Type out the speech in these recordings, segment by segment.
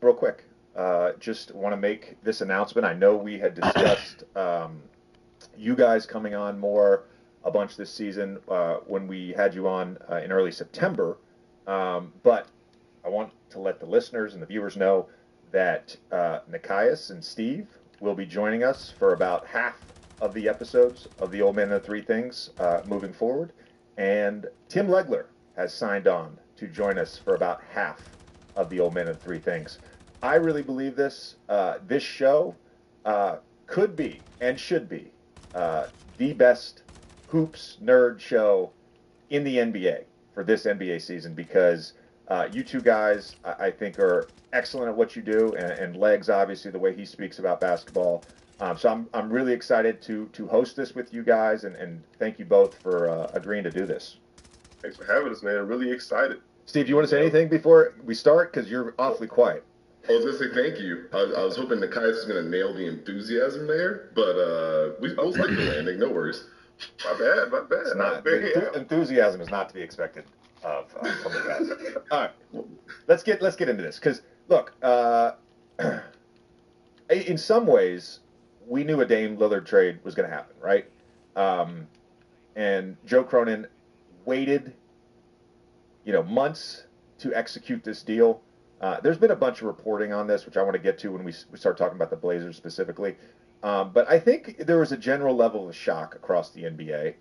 real quick, just want to make this announcement. I know we had discussed you guys coming on more a bunch this season when we had you on in early September, but I want to let the listeners and the viewers know that Nikias and Steve will be joining us for about half of the episodes of The Old Man and the Three Things moving forward, and Tim Legler has signed on to join us for about half of The Old Man and the Three Things. I really believe this. This show could be and should be the best hoops nerd show in the NBA for this NBA season because you two guys, I think, are excellent at what you do, and Legs, obviously, the way he speaks about basketball. So I'm really excited to host this with you guys, and thank you both for agreeing to do this. Thanks for having us, man. Really excited. Steve, do you want to say anything before we start? Because you're awfully quiet. I was going to say thank you. I was hoping Nikias was going to nail the enthusiasm there, but we both like the landing. No worries. My bad. It's not, enthusiasm is not to be expected of from the guys. All right, let's get into this because look, in some ways, we knew a Dame Lillard trade was going to happen, right? And Joe Cronin waited, months to execute this deal. There's been a bunch of reporting on this, which I want to get to when we start talking about the Blazers specifically. But I think there was a general level of shock across the NBA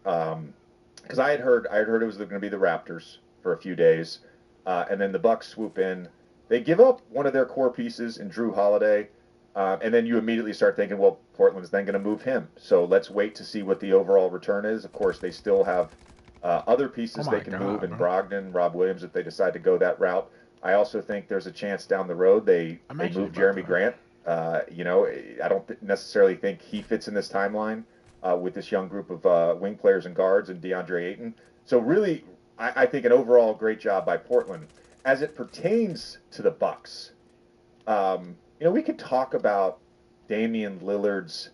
because I had heard it was going to be the Raptors for a few days, and then the Bucks swoop in. They give up one of their core pieces in Drew Holiday, and then you immediately start thinking, well, Portland's then going to move him. So let's wait to see what the overall return is. Of course, they still have other pieces they can move in Brogdon, Rob Williams, if they decide to go that route. I also think there's a chance down the road they move Jeremy Grant. I don't necessarily think he fits in this timeline with this young group of wing players and guards and DeAndre Ayton. So really, I think an overall great job by Portland. As it pertains to the Bucks, we could talk about Damian Lillard's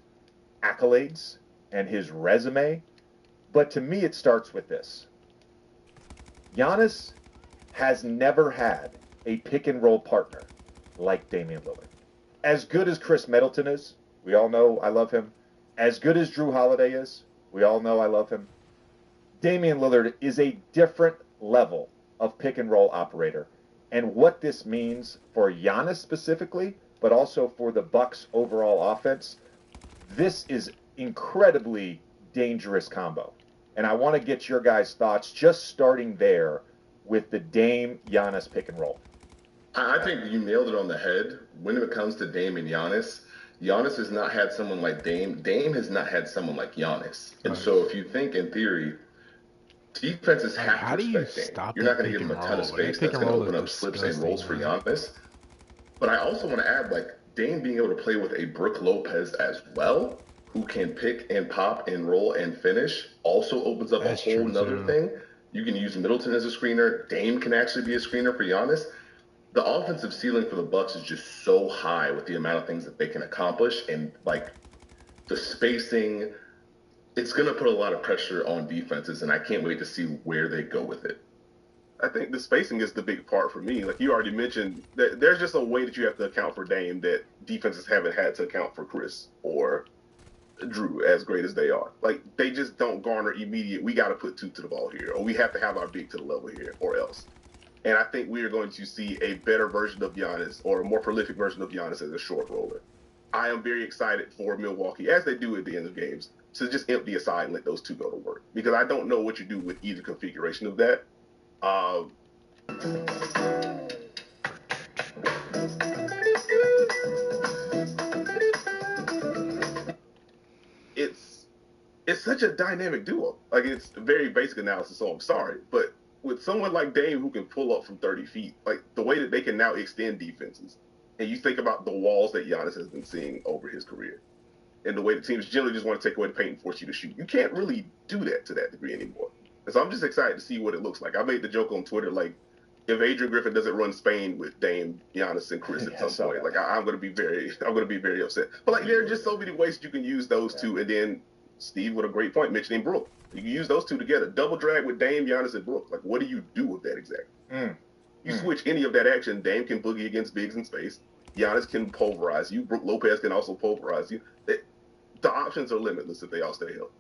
accolades and his resume, but to me it starts with this. Giannis has never had a pick-and-roll partner like Damian Lillard. As good as Chris Middleton is, we all know I love him. As good as Drew Holiday is, we all know I love him. Damian Lillard is a different level of pick-and-roll operator. And what this means for Giannis specifically, but also for the Bucks' overall offense, this is incredibly dangerous combo. And I want to get your guys' thoughts just starting there with the Dame-Giannis pick-and-roll. I think you nailed it on the head. When it comes to Dame and Giannis, Giannis has not had someone like Dame. Dame has not had someone like Giannis. And so if you think in theory, defenses have to respect Dame. You're not going to give him a ton of space. That's going to open up slips and rolls for Giannis. But I also want to add, Dame being able to play with a Brook Lopez as well, who can pick and pop and roll and finish, also opens up a whole nother thing. You can use Middleton as a screener. Dame can actually be a screener for Giannis. The offensive ceiling for the Bucks is just so high with the amount of things that they can accomplish, and the spacing. It's going to put a lot of pressure on defenses, and I can't wait to see where they go with it. I think the spacing is the big part for me. Like you already mentioned, there's just a way that you have to account for Dame that defenses haven't had to account for Chris or Drew, as great as they are. They just don't garner immediate, we got to put two to the ball here, or we have to have our big to the level here, or else. And I think we are going to see a better version of Giannis, or a more prolific version of Giannis as a short roller. I am very excited for Milwaukee, as they do at the end of games, to just empty aside and let those two go to work. Because I don't know what you do with either configuration of that. It's such a dynamic duo. It's very basic analysis, so I'm sorry. But with someone like Dame who can pull up from 30 feet, the way that they can now extend defenses, and you think about the walls that Giannis has been seeing over his career, and the way the teams generally just want to take away the paint and force you to shoot. You can't really do that to that degree anymore. And so I'm just excited to see what it looks like. I made the joke on Twitter, if Adrian Griffin doesn't run Spain with Dame, Giannis, and Chris at some point, I'm going to be very upset. But there are just so many ways you can use those two, and then Steve with a great point mentioning Brook. You can use those two together, double drag with Dame, Giannis, and Brook. What do you do with that exactly? You switch any of that action, Dame can boogie against bigs in space. Giannis can pulverize you. Brook Lopez can also pulverize you. The options are limitless if they all stay healthy.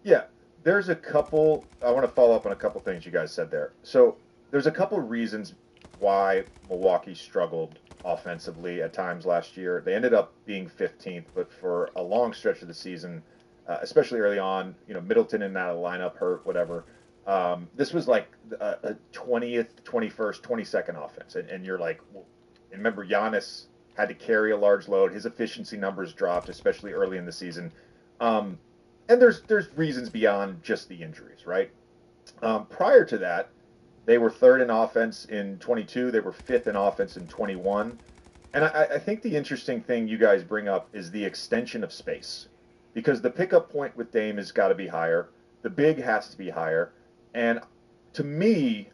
Yeah, there's a couple. I want to follow up on a couple things you guys said there. So there's a couple reasons why Milwaukee struggled offensively at times last year. They ended up being 15th, but for a long stretch of the season, especially early on, Middleton in and out of the lineup, hurt, whatever. This was like a 20th, 21st, 22nd offense. And you're like, well, remember, Giannis had to carry a large load. His efficiency numbers dropped, especially early in the season. And there's reasons beyond just the injuries, right? Prior to that, they were third in offense in 22. They were fifth in offense in 21. And I think the interesting thing you guys bring up is the extension of space. Because the pickup point with Dame has got to be higher. The big has to be higher. And to me,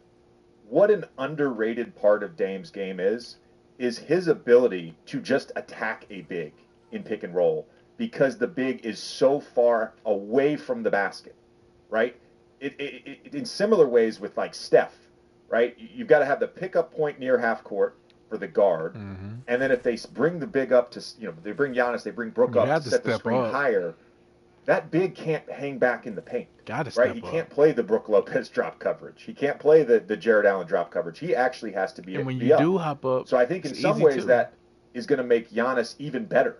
what an underrated part of Dame's game is his ability to just attack a big in pick and roll because the big is so far away from the basket, right? It in similar ways with like Steph, right? You've got to have the pickup point near half court for the guard, and then if they bring the big up to, they bring Giannis, they bring Brook up to set the screen higher. That big can't hang back in the paint, right? He can't play the Brook Lopez drop coverage. He can't play the Jared Allen drop coverage. He actually has to be. And when you do hop up, so I think in some ways that is going to make Giannis even better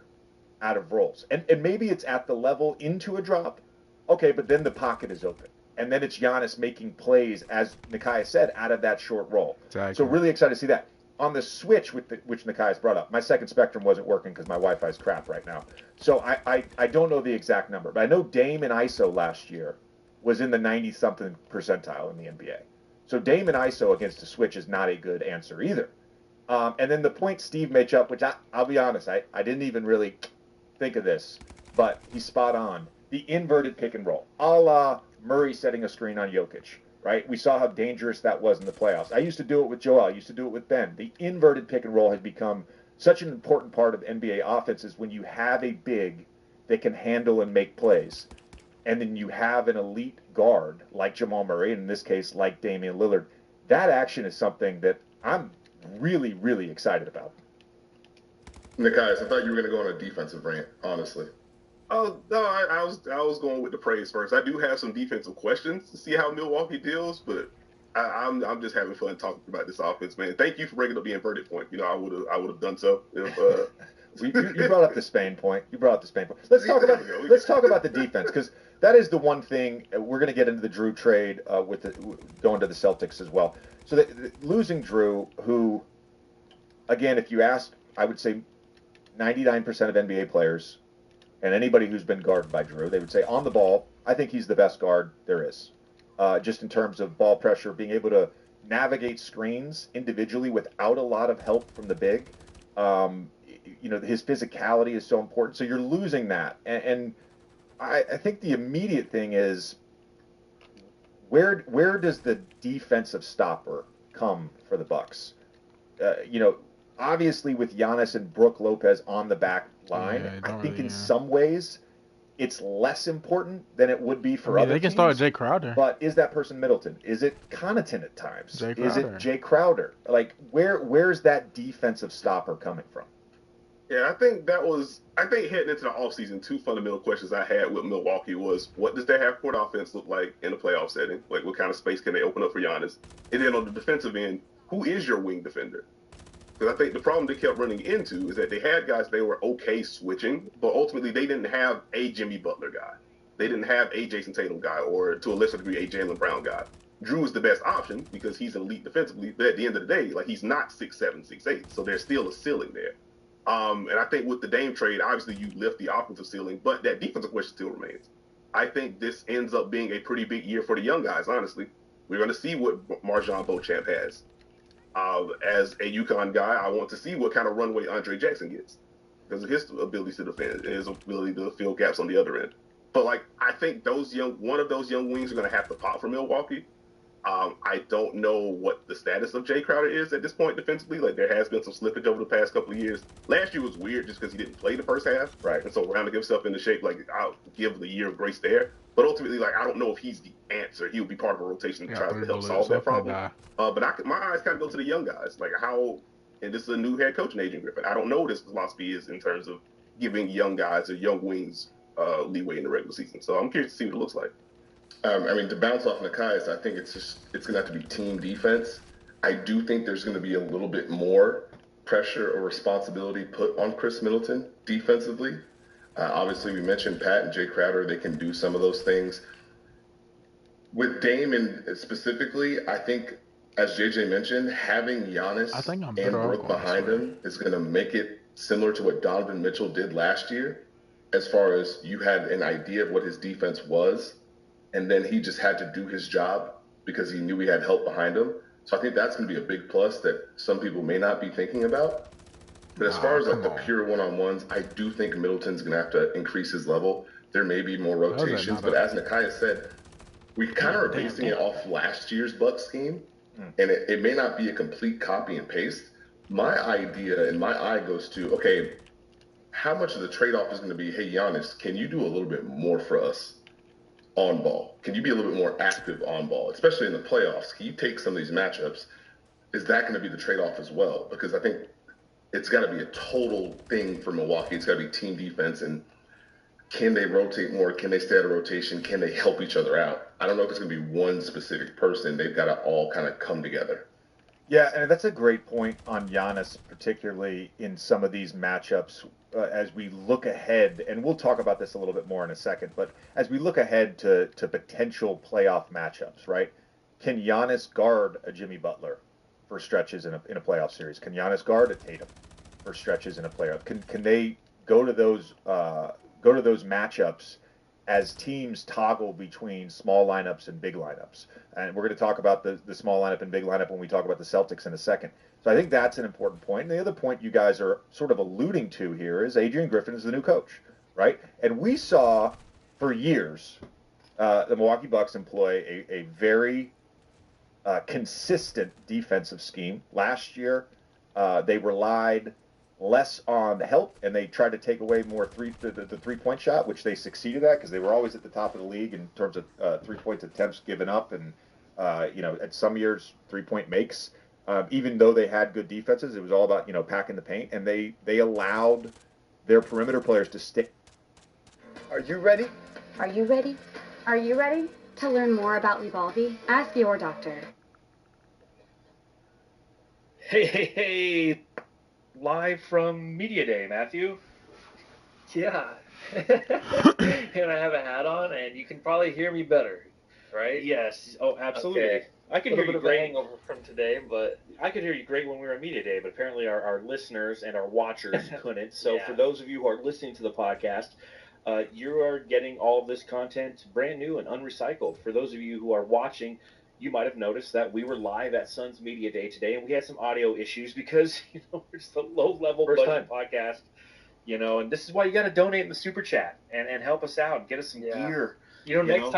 out of rolls, and maybe it's at the level into a drop. Okay, but then the pocket is open. And then it's Giannis making plays, as Nekias said, out of that short roll. Exactly. So really excited to see that. On the switch, which Nekias brought up, my second spectrum wasn't working because my Wi-Fi is crap right now. So I don't know the exact number, but I know Dame and ISO last year was in the 90-something percentile in the NBA. So Dame and ISO against a switch is not a good answer either. And then the point Steve made up, which I'll be honest, I didn't even really think of this, but he's spot on. The inverted pick and roll, a la Murray setting a screen on Jokic, right? We saw how dangerous that was in the playoffs. I used to do it with Joel. I used to do it with Ben. The inverted pick and roll has become such an important part of NBA offenses when you have a big that can handle and make plays. And then you have an elite guard like Jamal Murray, and in this case, like Damian Lillard. That action is something that I'm really, really excited about. Nekias, I thought you were going to go on a defensive rant, honestly. Oh no, I was going with the praise first. I do have some defensive questions to see how Milwaukee deals, but I'm just having fun talking about this offense, man. Thank you for bringing up the inverted point. I would have done so if. You brought up the Spain point. Let's talk about the defense, because that is the one thing we're going to get into the Drew trade with going to the Celtics as well. So losing Drew, who, again, if you ask, I would say 99% of NBA players. And anybody who's been guarded by Drew, they would say on the ball, I think he's the best guard there is. Just in terms of ball pressure, being able to navigate screens individually without a lot of help from the big. His physicality is so important. So you're losing that. And I think the immediate thing is where does the defensive stopper come for the Bucks? Obviously, with Giannis and Brook Lopez on the back line, I think in some ways it's less important than it would be for other teams. They can start Jay Crowder. But is that person Middleton? Is it Connaughton at times? Is it Jay Crowder? Like, where's that defensive stopper coming from? Yeah, I think heading into the offseason, two fundamental questions I had with Milwaukee was, what does their half-court offense look like in a playoff setting? Like, what kind of space can they open up for Giannis? And then on the defensive end, who is your wing defender? Because I think the problem they kept running into is that they had guys they were okay switching, but ultimately they didn't have a Jimmy Butler guy. They didn't have a Jason Tatum guy, or to a lesser degree, a Jaylen Brown guy. Drew is the best option because he's elite defensively, but at the end of the day, like, he's not 6'7", 6'8", so there's still a ceiling there. And I think with the Dame trade, obviously you lift the offensive ceiling, but that defensive question still remains. I think this ends up being a pretty big year for the young guys, honestly. We're going to see what MarJon Beauchamp has. As a UConn guy, I want to see what kind of runway Andre Jackson gets because of his ability to defend and his ability to fill gaps on the other end. But I think one of those young wings are going to have to pop for Milwaukee. I don't know what the status of Jay Crowder is at this point defensively. Like, there has been some slippage over the past couple of years. Last year was weird just because he didn't play the first half, right? And so rounding himself into shape, I'll give the year of grace there. But ultimately, I don't know if he's the answer. He'll be part of a rotation that tries to help solve that problem. But my eyes kind of go to the young guys. How And this is a new head coach in Adrian Griffin. I don't know what his philosophy is in terms of giving young guys or young wings leeway in the regular season. So I'm curious to see what it looks like. To bounce off Nikias, I think it's going to have to be team defense. I do think there's going to be a little bit more pressure or responsibility put on Chris Middleton defensively. Obviously, we mentioned Pat and Jay Crowder. They can do some of those things. With Dame and specifically, I think, as JJ mentioned, having Giannis and Brooke behind him is going to make it similar to what Donovan Mitchell did last year, as far as you had an idea of what his defense was, and then he just had to do his job because he knew he had help behind him. So I think that's going to be a big plus that some people may not be thinking about. But as far as like the pure one-on-ones, I do think Middleton's going to have to increase his level. There may be more rotations, but as Nikias said, we kind of are basing it off last year's Bucks scheme, and it may not be a complete copy and paste. My idea and my eye goes to, okay, how much of the trade-off is going to be, hey, Giannis, can you do a little bit more for us on ball? Can you be a little bit more active on ball, especially in the playoffs? Can you take some of these matchups? Is that going to be the trade-off as well? Because I think it's got to be a total thing for Milwaukee. It's got to be team defense, and can they rotate more? Can they stay out of rotation? Can they help each other out? I don't know if it's going to be one specific person. They've got to all kind of come together. Yeah, and that's a great point on Giannis, particularly in some of these matchups as we look ahead, and we'll talk about this a little bit more in a second, but as we look ahead to potential playoff matchups, right? Can Giannis guard a Jimmy Butler for stretches in a playoff series? Can Giannis guard a Tatum for stretches in a playoff? Can they go to those matchups as teams toggle between small lineups and big lineups? And we're going to talk about the small lineup and big lineup when we talk about the Celtics in a second. So I think that's an important point. And the other point you guys are sort of alluding to here is Adrian Griffin is the new coach, right? And we saw for years the Milwaukee Bucks employ a very consistent defensive scheme. Last year, they relied less on help, and they tried to take away more the three-point shot, which they succeeded at because they were always at the top of the league in terms of three-point attempts given up, and at some years three-point makes. Even though they had good defenses, it was all about packing the paint, and they allowed their perimeter players to stick. Are you ready? Are you ready? Are you ready to learn more about Lybalvi? Ask your doctor. Hey. Live from Media Day, Matthew. Yeah. And I have a hat on, and you can probably hear me better, right? Yes. Oh, absolutely. Okay. I could hear you great. Hangover from today, but I could hear you great when we were at Media Day, but apparently our listeners and our watchers couldn't. So Yeah. For those of you who are listening to the podcast, you are getting all of this content brand new and unrecycled. For those of you who are watching, you might have noticed that we were live at Suns Media Day today, and we had some audio issues because we're just a low-level budget podcast, and this is why you got to donate in the super chat and help us out and get us some gear. Next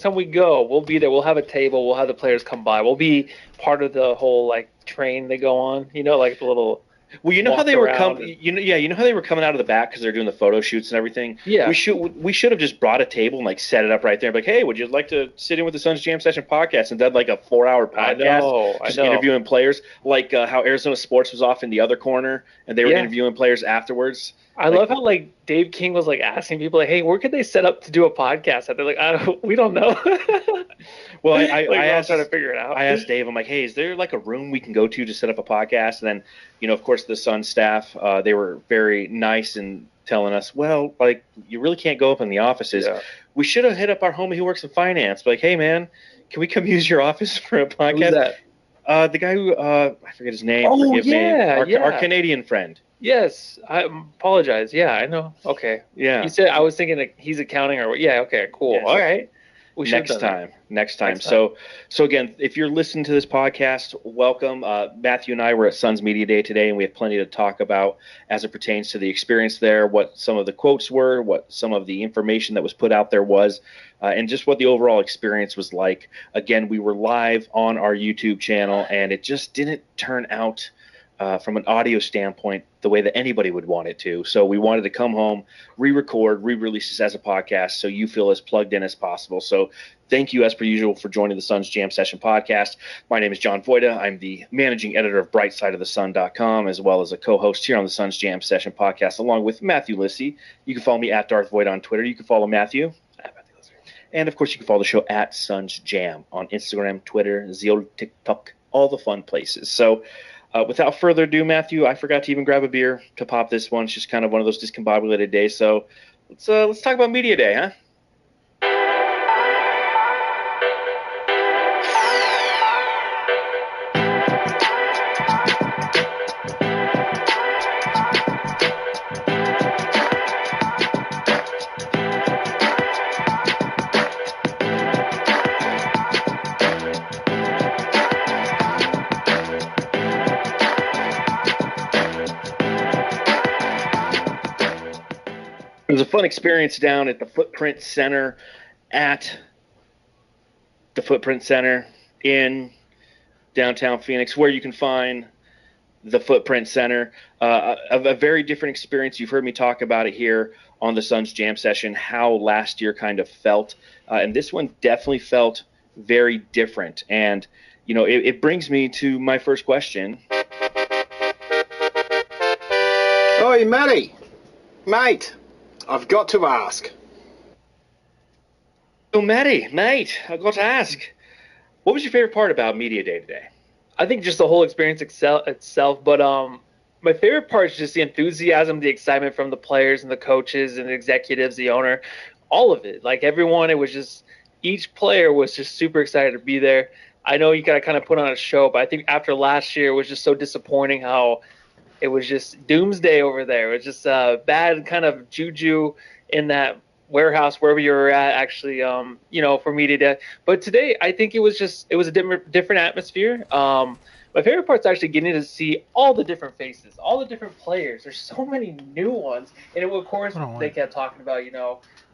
time we go, we'll be there. We'll have a table. We'll have the players come by. We'll be part of the whole train they go on. Like the little. Well, you know how they were coming. You know how they were coming out of the back because they're doing the photo shoots and everything. Yeah. We should have just brought a table and set it up right there. Like, hey, would you like to sit in with the Suns Jam Session podcast and done a 4-hour podcast? I know. Interviewing players, like how Arizona Sports was off in the other corner and they were interviewing players afterwards. I love how Dave King was asking people hey, where could they set up to do a podcast? And they're like, we don't know. Well, I asked, trying to figure it out. I asked Dave, I'm like, hey, is there a room we can go to set up a podcast? And then, of course, the Sun staff, they were very nice in telling us, well, you really can't go up in the offices. Yeah. We should have hit up our homie who works in finance. Hey, man, can we come use your office for a podcast? Who's that? The guy who, I forget his name. Oh, forgive me. Our Canadian friend. Yes, I apologize. Yeah, I know. Okay. Yeah. You said I was thinking he's accounting or yeah. Okay, cool. Yes. All right. Next time. So again, if you're listening to this podcast, welcome. Matthew and I were at Suns Media Day today, and we have plenty to talk about as it pertains to the experience there, what some of the quotes were, what some of the information that was put out there was, and just what the overall experience was like. Again, we were live on our YouTube channel, and it just didn't turn out from an audio standpoint the way that anybody would want it to. So we wanted to come home, re-record, re-release this as a podcast so you feel as plugged in as possible. So thank you, as per usual, for joining the Suns Jam Session podcast. My name is John Voida. I'm the managing editor of BrightSideOfTheSun.com, as well as a co-host here on the Suns Jam Session podcast, along with Matthew Lissy. You can follow me at Darth Voida on Twitter. You can follow Matthew. And, of course, you can follow the show at Suns Jam on Instagram, Twitter, Zio, TikTok, all the fun places. So without further ado, Matthew, I forgot to even grab a beer to pop this one. It's just kind of one of those discombobulated days. So let's talk about Media Day, huh? It was a fun experience down at the Footprint Center in downtown Phoenix, where you can find the Footprint Center. A very different experience. You've heard me talk about it here on the Suns Jam Session, how last year kind of felt. And this one definitely felt very different. And, you know, it brings me to my first question. Oi, Matty. Mate. I've got to ask. So, Matty, mate, I've got to ask. What was your favorite part about Media Day today? I think just the whole experience itself, but my favorite part is just the enthusiasm, the excitement from the players and the coaches and the executives, the owner, all of it. Like everyone, it was just each player was just super excited to be there. I know you got to kind of put on a show, but I think after last year it was just so disappointing how it was just doomsday over there. It was just bad kind of juju in that warehouse, wherever you were at, actually, for Media Day. But today, I think it was a different atmosphere. My favorite part is actually getting to see all the different faces, all the different players. There's so many new ones. And of course, they kept talking about,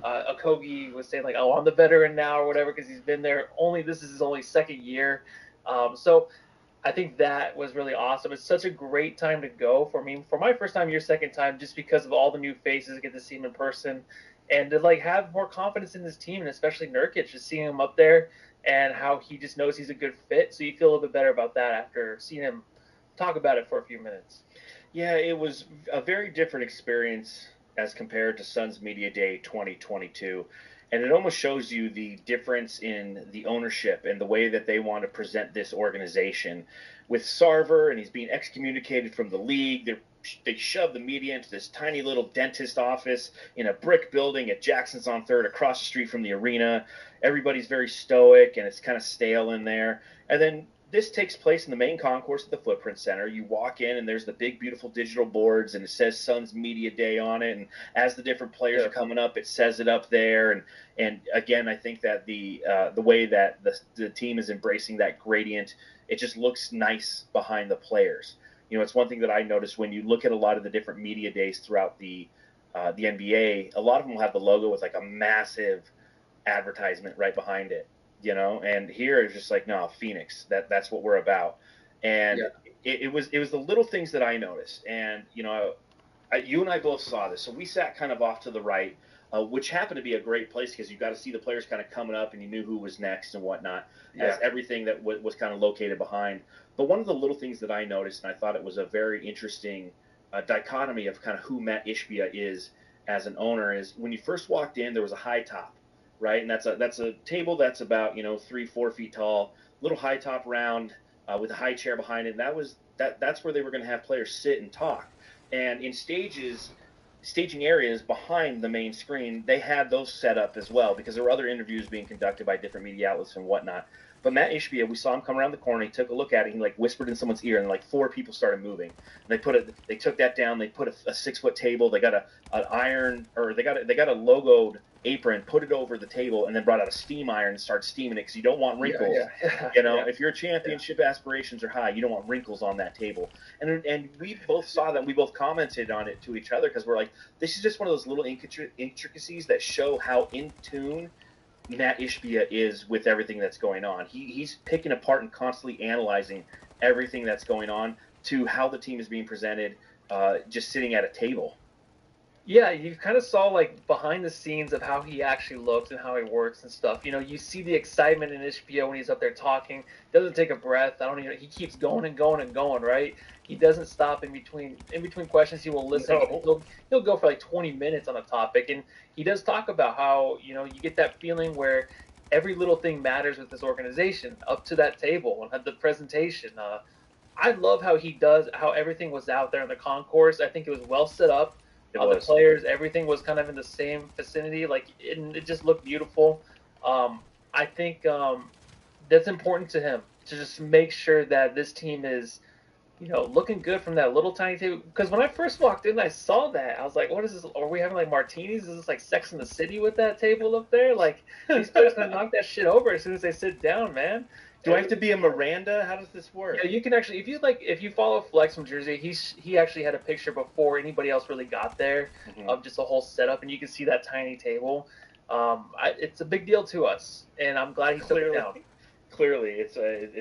Okogie was saying like, oh, I'm the veteran now or whatever, because he's been there. This is his only second year. So I think that was really awesome. It's such a great time to go for me, for my first time, your second time, just because of all the new faces, get to see him in person, and to like have more confidence in this team, and especially Nurkic, just seeing him up there and how he just knows he's a good fit. So you feel a little bit better about that after seeing him talk about it for a few minutes. Yeah, it was a very different experience as compared to Suns Media Day 2022. And it almost shows you the difference in the ownership and the way that they want to present this organization. With Sarver, and he's being excommunicated from the league, they shove the media into this tiny little dentist office in a brick building at Jackson's on 3rd across the street from the arena. Everybody's very stoic, and it's kind of stale in there. And then this takes place in the main concourse of the Footprint Center. You walk in, and there's the big, beautiful digital boards, and it says Suns Media Day on it. And as the different players are coming up, it says it up there. And again, I think that the way that the team is embracing that gradient, it just looks nice behind the players. You know, it's one thing that I noticed when you look at a lot of the different media days throughout the NBA. A lot of them will have the logo with like a massive advertisement right behind it. You know, and here it's just like, no, Phoenix, that's what we're about. And it was the little things that I noticed. And, you and I both saw this. So we sat kind of off to the right, which happened to be a great place because you got to see the players kind of coming up and you knew who was next and whatnot, as everything that was kind of located behind. But one of the little things that I noticed, and I thought it was a very interesting dichotomy of kind of who Matt Ishbia is as an owner, is when you first walked in, there was a high top. Right, and that's a table that's about 3-4 feet tall, little high top round with a high chair behind it. And that's where they were going to have players sit and talk. And in staging areas behind the main screen, they had those set up as well because there were other interviews being conducted by different media outlets and whatnot. But Matt Ishbia, we saw him come around the corner. He took a look at it. He like whispered in someone's ear, and like 4 people started moving. And they took that down. They put a 6-foot table. They got an iron, or they got a logoed apron, put it over the table, and then brought out a steam iron and started steaming it because you don't want wrinkles. If your championship aspirations are high, you don't want wrinkles on that table. And we both saw that. We both commented on it to each other because we're like, this is just one of those little intricacies that show how in tune Matt Ishbia is with everything that's going on. He's picking apart and constantly analyzing everything that's going on to how the team is being presented, just sitting at a table. Yeah, you kind of saw like behind the scenes of how he actually looks and how he works and stuff. You see the excitement in HBO when he's up there talking. Doesn't take a breath. He keeps going and going and going, right? He doesn't stop in between questions. He will listen. No. He'll go for like 20 minutes on a topic, and he does talk about how you get that feeling where every little thing matters with this organization up to that table and the presentation. I love how everything was out there in the concourse. I think it was well set up. The players, everything was kind of in the same vicinity. Like it just looked beautiful. I think that's important to him to just make sure that this team is, looking good from that little tiny table. Because when I first walked in, I saw that. I was like, what is this? Are we having like martinis? Is this like Sex in the City with that table up there? Like these players gonna knock that shit over as soon as they sit down, man. Do I have to be a Miranda? How does this work? Yeah, you can actually, if you follow Flex from Jersey, he actually had a picture before anybody else really got there of just a whole setup, and you can see that tiny table. It's a big deal to us, and I'm glad he took it down. Clearly, it's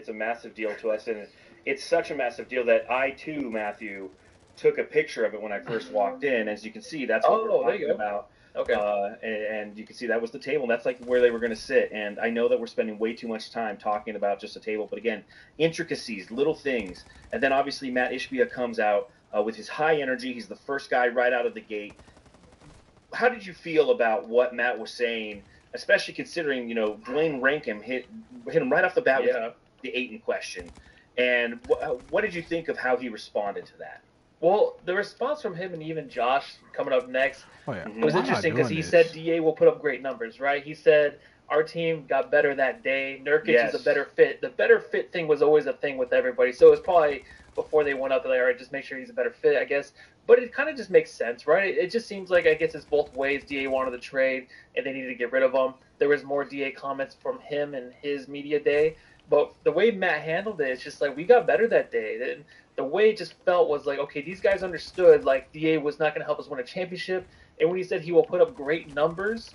a massive deal to us, and it's such a massive deal that I too, Matthew, took a picture of it when I first walked in. As you can see, that's what we're talking about. Okay. And you can see that was the table, and that's like where they were going to sit. And I know that we're spending way too much time talking about just a table, but again, intricacies, little things. And then obviously Matt Ishbia comes out with his high energy. He's the first guy right out of the gate. How did you feel about what Matt was saying, especially considering, Dwayne Rankin hit him right off the bat with the Ayton question? And what did you think of how he responded to that? Well, the response from him and even Josh coming up next was interesting because he said DA will put up great numbers, right? He said our team got better that day. Nurkic is a better fit. The better fit thing was always a thing with everybody. So it was probably before they went up, they're like, all right, just make sure he's a better fit, I guess. But it kind of just makes sense, right? It just seems like, I guess it's both ways. DA wanted to trade, and they needed to get rid of him. There was more DA comments from him and his media day. But the way Matt handled it, it's just like, we got better that day. And the way it just felt was like, okay, these guys understood, like, DA was not going to help us win a championship. And when he said he will put up great numbers,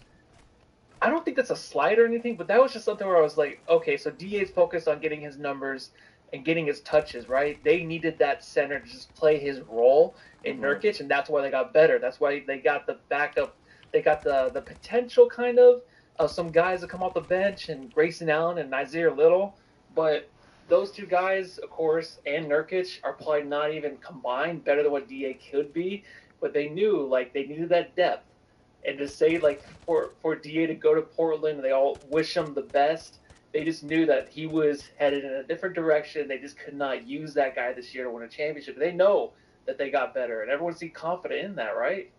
I don't think that's a slight or anything, but that was just something where I was like, okay, so DA's focused on getting his numbers and getting his touches, right? They needed that center to just play his role in Nurkic, and that's why they got better. That's why they got the backup. They got the potential kind of some guys that come off the bench, and Grayson Allen and Nazir Little. But those two guys, of course, and Nurkic are probably not even combined better than what DA could be. But they knew, like, they needed that depth. And to say, like, for DA to go to Portland, they all wish him the best. They just knew that he was headed in a different direction. They just could not use that guy this year to win a championship. They know that they got better, and everyone seemed confident in that, right?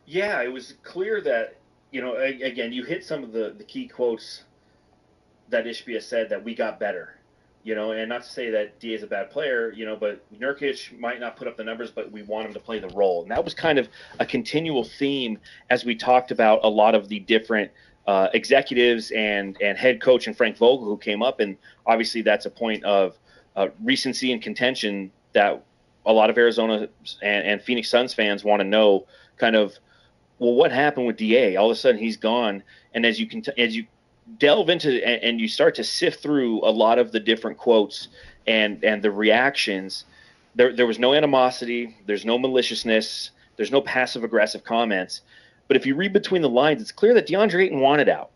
Yeah, it was clear that, again, you hit some of the key quotes that Ishbia said, that we got better. And not to say that DA is a bad player, but Nurkic might not put up the numbers, but we want him to play the role. And that was kind of a continual theme as we talked about a lot of the different executives and head coach and Frank Vogel who came up. And obviously that's a point of recency and contention that a lot of Arizona and Phoenix Suns fans want to know kind of, well, what happened with DA? All of a sudden he's gone. And as you delve into and you start to sift through a lot of the different quotes and the reactions, there was no animosity, there's no maliciousness, there's no passive aggressive comments. But if you read between the lines, it's clear that DeAndre Ayton wanted out.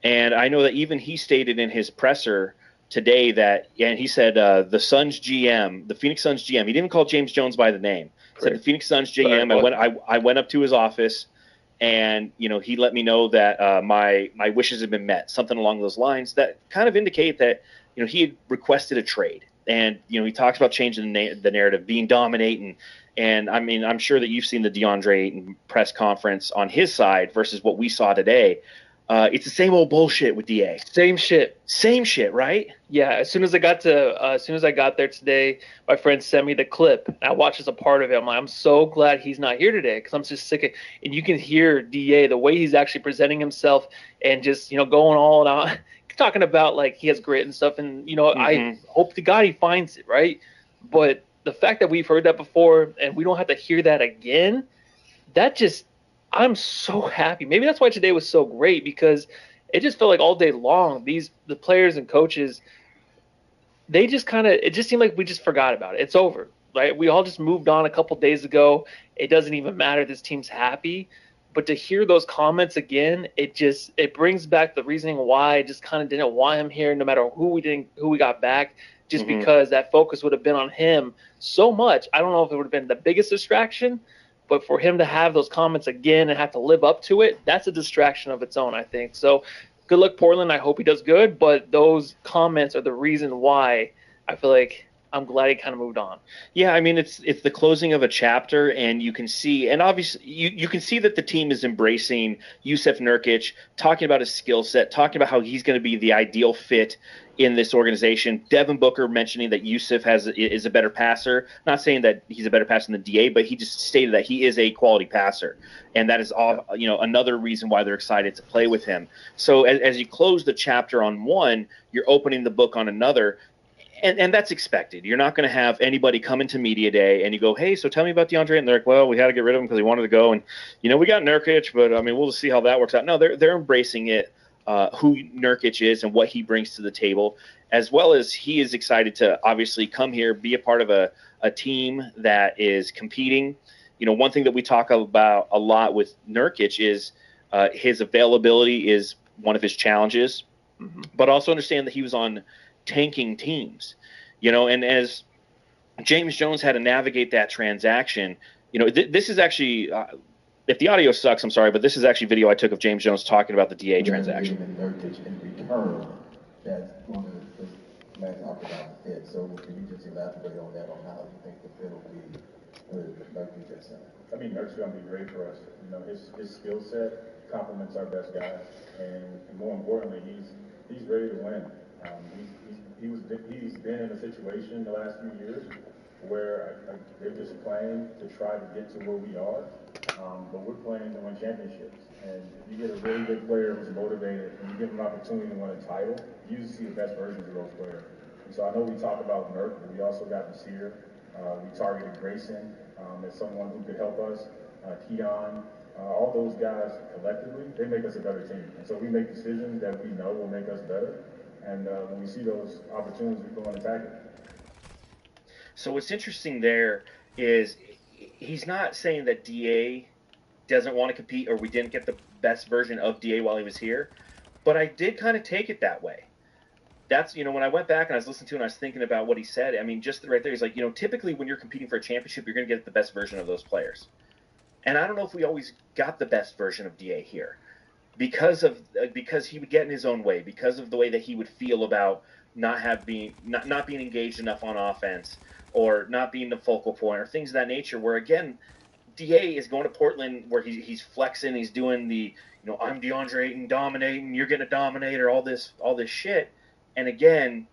And I know that even he stated in his presser today that, and he said the Suns GM, the Phoenix Suns GM, he didn't call James Jones by the name. He said the Phoenix Suns GM, I went up to his office, and he let me know that my wishes had been met, something along those lines that kind of indicate that he had requested a trade. And he talks about changing the narrative, being dominating. And I mean, I'm sure that you've seen the DeAndre Ayton press conference on his side versus what we saw today. It's the same old bullshit with DA. Same shit, right? Yeah. As soon as I got there today, my friend sent me the clip. And I watched as a part of it. I'm like, I'm so glad he's not here today because I'm just sick of. And you can hear DA the way he's actually presenting himself and just going all out, talking about like he has grit and stuff. And I hope to God he finds it, right. But the fact that we've heard that before and we don't have to hear that again, that just. I'm so happy. Maybe that's why today was so great because it just felt like all day long the players and coaches they just it just seemed like we just forgot about it. It's over, right? We all just moved on a couple days ago. It doesn't even matter. This team's happy. But to hear those comments again, it brings back the reasoning why I just kind of didn't want him here, no matter who we got back, just because that focus would have been on him so much. I don't know if it would have been the biggest distraction, but for him to have those comments again and have to live up to it, that's a distraction of its own, I think. So good luck, Portland. I hope he does good, but those comments are the reason why I feel like I'm glad he kind of moved on. Yeah, I mean, it's the closing of a chapter, and you can see, and obviously you can see that the team is embracing Jusuf Nurkic, talking about his skill set, talking about how he's going to be the ideal fit in this organization. Devin Booker mentioning that Jusuf is a better passer. Not saying that he's a better passer than the DA, but he just stated that he is a quality passer, and that is all, another reason why they're excited to play with him. So as you close the chapter on one, you're opening the book on another. And that's expected. You're not going to have anybody come into media day and you go, hey, so tell me about DeAndre. And they're like, well, we had to get rid of him because he wanted to go. And, we got Nurkic, but, I mean, we'll just see how that works out. No, they're embracing it, who Nurkic is and what he brings to the table, as well as he is excited to obviously come here, be a part of a team that is competing. One thing that we talk about a lot with Nurkic is his availability is one of his challenges, but also understand that he was on tanking teams, and as James Jones had to navigate that transaction, this is actually, if the audio sucks, I'm sorry, but this is actually video I took of James Jones talking about the DA transaction. In return, that's going to match up about the fit. So can you just elaborate on that, on how you think the fit will be with Nurkic at center? I mean, Nurkic's going to be great for us. His skill set complements our best guys, and more importantly, he's ready to win. He's been in a situation the last few years where they're just playing to try to get to where we are, but we're playing to win championships. And if you get a really good player who's motivated and you give them an opportunity to win a title, you usually see the best versions of those players. And so I know we talk about Nurk, but we also got Nasir. We targeted Grayson as someone who could help us. Keon, all those guys collectively, they make us a better team. And so we make decisions that we know will make us better. And when we see those opportunities, we go and attack it. So what's interesting there is he's not saying that DA doesn't want to compete or we didn't get the best version of DA while he was here, but I did kind of take it that way. That's, when I went back and I was listening to it and I was thinking about what he said, I mean, just right there, he's like, typically when you're competing for a championship, you're going to get the best version of those players. And I don't know if we always got the best version of DA here. Because he would get in his own way, because of the way that he would feel about not being engaged enough on offense, or not being the focal point, or things of that nature. Where again, DA is going to Portland where he's flexing, he's doing the I'm DeAndre Ayton dominating, you're gonna dominate, or all this shit. And again,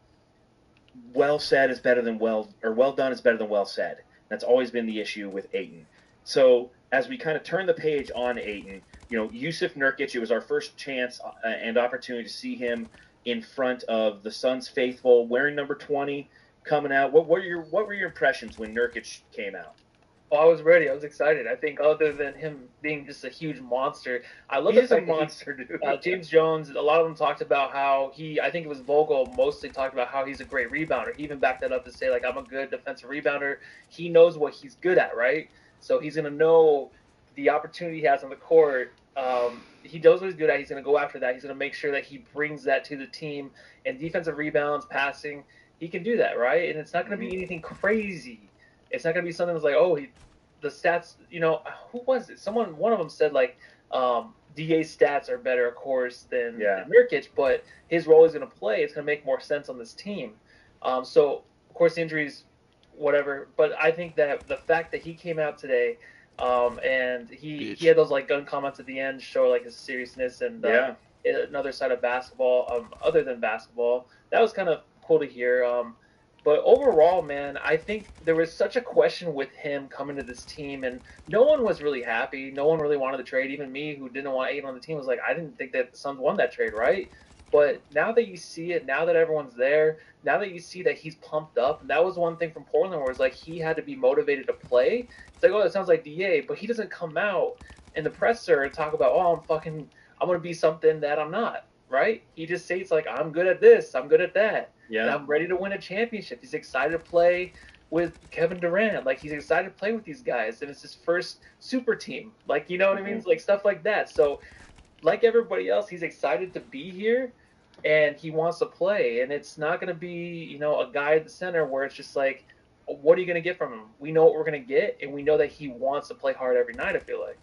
well said is better than well done is better than well said. That's always been the issue with Ayton. So as we kind of turn the page on Ayton, Jusuf Nurkic, it was our first chance and opportunity to see him in front of the Suns faithful, wearing number 20, coming out. What were your impressions when Nurkic came out? Well, I was ready. I was excited. I think other than him being just a huge monster, I love the fact that monster, dude. James Jones, a lot of them talked about how I think it was Vogel mostly talked about how he's a great rebounder. He even backed that up to say, like, I'm a good defensive rebounder. He knows what he's good at, right? So he's going to know the opportunity he has on the court. He knows what he's good at. He's going to go after that. He's going to make sure that he brings that to the team. And defensive rebounds, passing, he can do that, right? And it's not going to be anything crazy. It's not going to be something that's like, the stats, who was it? One of them said, like, DA's stats are better, of course, than Nurkic, but his role is going to play. It's going to make more sense on this team. So, of course, injuries, whatever. But I think that the fact that he came out today, and he had those like gun comments at the end show like his seriousness and another side of basketball, other than basketball. That was kind of cool to hear. But overall, man, I think there was such a question with him coming to this team, and no one was really happy. No one really wanted the trade. Even me, who didn't want Ayton on the team, was like, I didn't think that the Suns won that trade, right? But now that you see it, now that everyone's there, now that you see that he's pumped up, and that was one thing from Portland where it's like he had to be motivated to play. It's like, oh, that sounds like DA, but he doesn't come out in the presser and talk about, oh, I'm going to be something that I'm not, right? He just states like, I'm good at this, I'm good at that. And I'm ready to win a championship. He's excited to play with Kevin Durant. Like, he's excited to play with these guys. And it's his first super team. Like, you know what I mean? Like, stuff like that. So, like everybody else, he's excited to be here. And he wants to play. And it's not going to be, a guy at the center where it's just like, what are you going to get from him? We know what we're going to get. And we know that he wants to play hard every night, I feel like.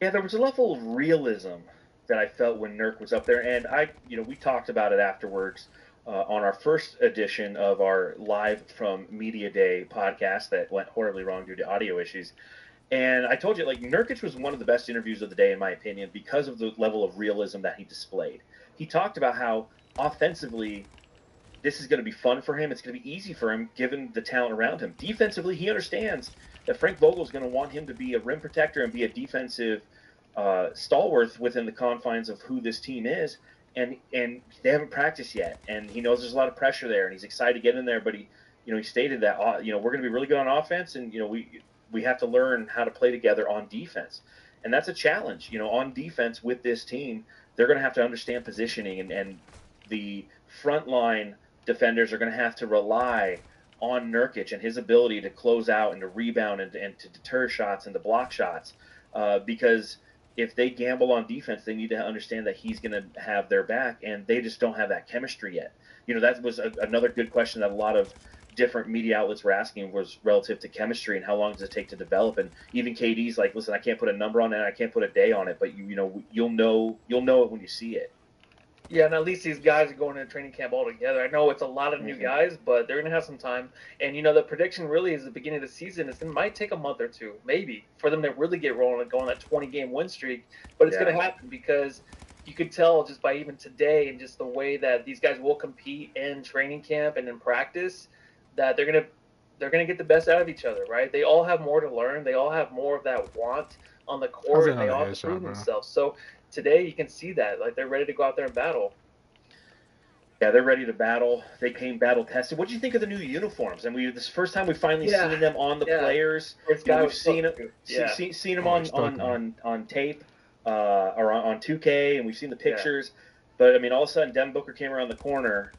Yeah, there was a level of realism that I felt when Nurk was up there, and we talked about it afterwards on our first edition of our live from Media Day podcast that went horribly wrong due to audio issues. And I told you, like, Nurkic was one of the best interviews of the day, in my opinion, because of the level of realism that he displayed. He talked about how offensively this is going to be fun for him. It's going to be easy for him given the talent around him. Defensively, he understands that Frank Vogel is going to want him to be a rim protector and be a defensive stalwart within the confines of who this team is, and they haven't practiced yet, and he knows there's a lot of pressure there, and he's excited to get in there. But he stated that we're going to be really good on offense, and we have to learn how to play together on defense, and that's a challenge. On defense with this team, they're going to have to understand positioning, and the front line defenders are going to have to rely on Nurkic and his ability to close out and to rebound and to deter shots and to block shots, because if they gamble on defense, they need to understand that he's going to have their back, and they just don't have that chemistry yet. That was another good question that a lot of different media outlets were asking, was relative to chemistry and how long does it take to develop. And even KD's like, listen, I can't put a number on it, I can't put a day on it, but you'll know it when you see it. Yeah, and at least these guys are going into training camp all together. I know it's a lot of new guys, but they're going to have some time. And, the prediction really is the beginning of the season. It might take a month or two, maybe, for them to really get rolling and go on that 20-game win streak. But it's going to happen because you could tell just by even today and just the way that these guys will compete in training camp and in practice that they're going to get the best out of each other, right? They all have more to learn. They all have more of that want on the court, and they all have to prove themselves. So today you can see that, like, they're ready to go out there and battle. Yeah, they're ready to battle. They came battle tested. What do you think of the new uniforms? And this first time we've finally seen them on the players. We've seen them on tape or on 2K, and we've seen the pictures. But I mean, all of a sudden, Devin Booker came around the corner,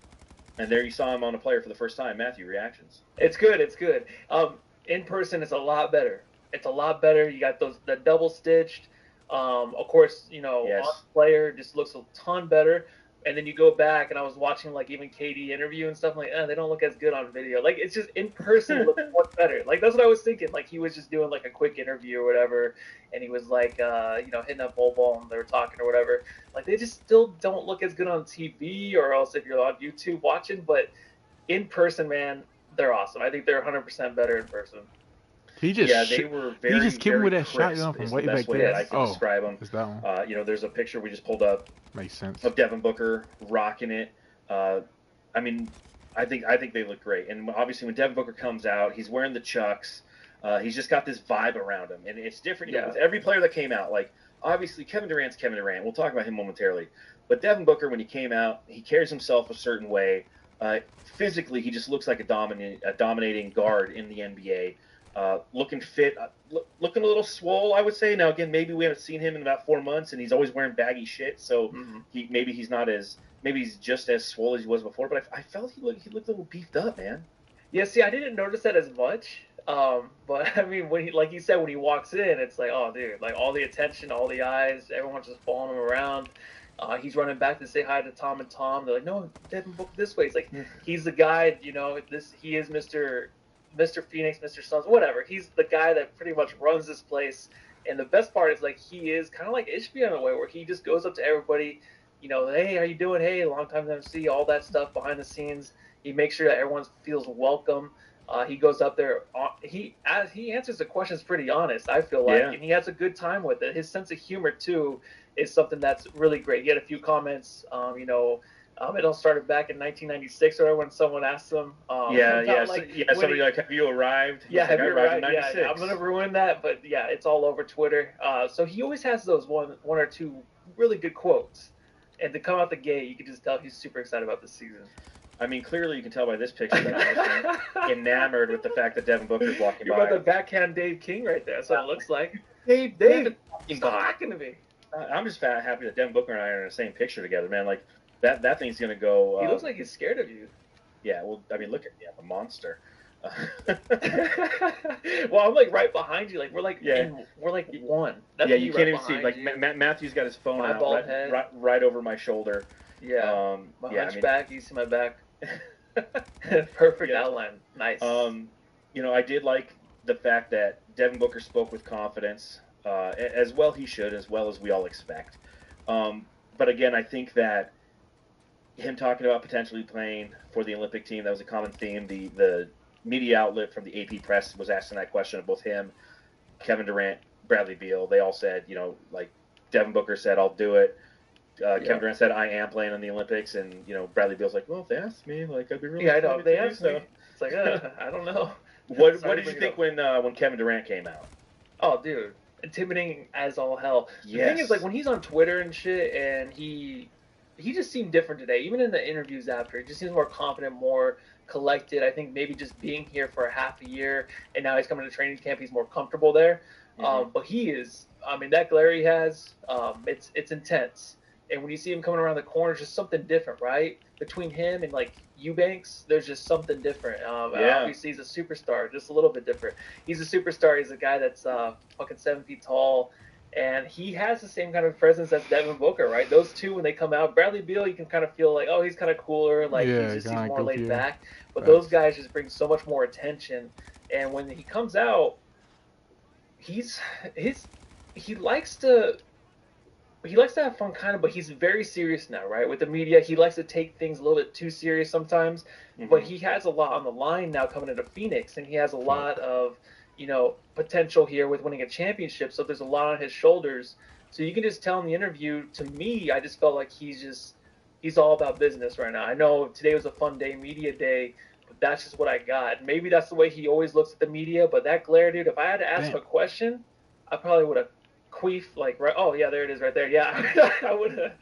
and there you saw him on a player for the first time. Matthew, reactions? It's good. It's good. In person, it's a lot better. It's a lot better. You got the double stitched. Of course, on player just looks a ton better. And then you go back, and I was watching, like, even KD interview and stuff, I'm like, they don't look as good on video. Like, it's just in person it looks much better. Like, that's what I was thinking. Like, he was just doing, like, a quick interview or whatever, and he was, like, hitting up ball, and they were talking or whatever. Like, they just still don't look as good on TV, or else if you're on YouTube watching. But in person, man, they're awesome. I think they're 100% better in person. They were very, he just came with that crisp, shotgun from is way the best back way there. that I can describe them. Is that one? There's a picture we just pulled up. Makes sense. Of Devin Booker rocking it. I mean, I think they look great. And obviously, when Devin Booker comes out, he's wearing the Chucks. He's just got this vibe around him, and it's different. With every player that came out, like, obviously Kevin Durant's Kevin Durant. We'll talk about him momentarily. But Devin Booker, when he came out, he carries himself a certain way. Physically, he just looks like a dominating guard in the NBA. Looking fit, looking a little swole, I would say. Now, again, maybe we haven't seen him in about 4 months, and he's always wearing baggy shit, so maybe he's just as swole as he was before. But I felt he looked a little beefed up, man. Yeah, see, I didn't notice that as much. But I mean, when he said when he walks in, it's like, oh, dude, like, all the attention, all the eyes, everyone's just following him around. He's running back to say hi to Tom and Tom. They're like, no, Devin Booker this way. It's like, he's the guy, he is Mr. Phoenix, Mr. Suns, whatever. He's the guy that pretty much runs this place. And the best part is, like, he is kind of like Ishbia in a way, where he just goes up to everybody, hey, how you doing? Hey, long time no see, all that stuff behind the scenes. He makes sure that everyone feels welcome. He goes up there. He answers the questions pretty honest, I feel like, and he has a good time with it. His sense of humor too is something that's really great. He had a few comments, it all started back in 1996, or when someone asked him. Somebody like, have you arrived? Yeah, have you arrived? Yeah, I'm gonna ruin that, but yeah, it's all over Twitter. So he always has those one or two really good quotes, and to come out the gate, you can just tell he's super excited about this season. I mean, clearly you can tell by this picture that I'm enamored with the fact that Devin Booker's walking by. You're about the backhand Dave King right there. That's what it looks like. Dave, stop talking to me. I'm just happy that Devin Booker and I are in the same picture together, man. Like, that thing's gonna go. He looks like he's scared of you. Yeah, well, I mean, look at the monster. Well, I'm like right behind you. Like we're like one. That's yeah, you can't right even see. Like Matthew's got his phone out right over my shoulder. Yeah, my hunchback. You see my back. Perfect outline. Nice. I did like the fact that Devin Booker spoke with confidence, as well he should, as well as we all expect. But again, I think that him talking about potentially playing for the Olympic team, that was a common theme. The media outlet from the AP Press was asking that question of both him, Kevin Durant, Bradley Beal. They all said, like Devin Booker said, I'll do it. Kevin Durant said, I am playing in the Olympics. And, Bradley Beal's like, well, if they asked me, like, I'd be really I know. If they asked me. It's like, I don't know. What did you think when Kevin Durant came out? Oh, dude. Intimidating as all hell. The thing is, like, when he's on Twitter and shit, and he just seemed different today. Even in the interviews after, he just seems more confident, more collected. I think maybe just being here for a half a year, and now he's coming to training camp, he's more comfortable there. But he is, that glare he has, it's intense. And when you see him coming around the corner, it's just something different, right? Between him and, like, Eubanks, there's just something different. Obviously, he's a superstar, just a little bit different. He's a superstar. He's a guy that's fucking 7 feet tall. And he has the same kind of presence as Devin Booker, right? Those two, when they come out, Bradley Beal, you can kind of feel like, oh, he's kind of cooler, like he's more laid back. But those guys just bring so much more attention. And when he comes out, he likes to have fun, kind of, but he's very serious now, right? With the media, he likes to take things a little bit too serious sometimes. But he has a lot on the line now coming into Phoenix, and he has a lot of potential here with winning a championship. So there's a lot on his shoulders. So you can just tell in the interview, to me, I just felt like he's all about business right now. I know today was a fun day, media day, but that's just what I got. Maybe that's the way he always looks at the media, but that glare, dude, if I had to ask him a question, I probably would have queefed, like, right, oh, yeah, there it is right there. Yeah, I would have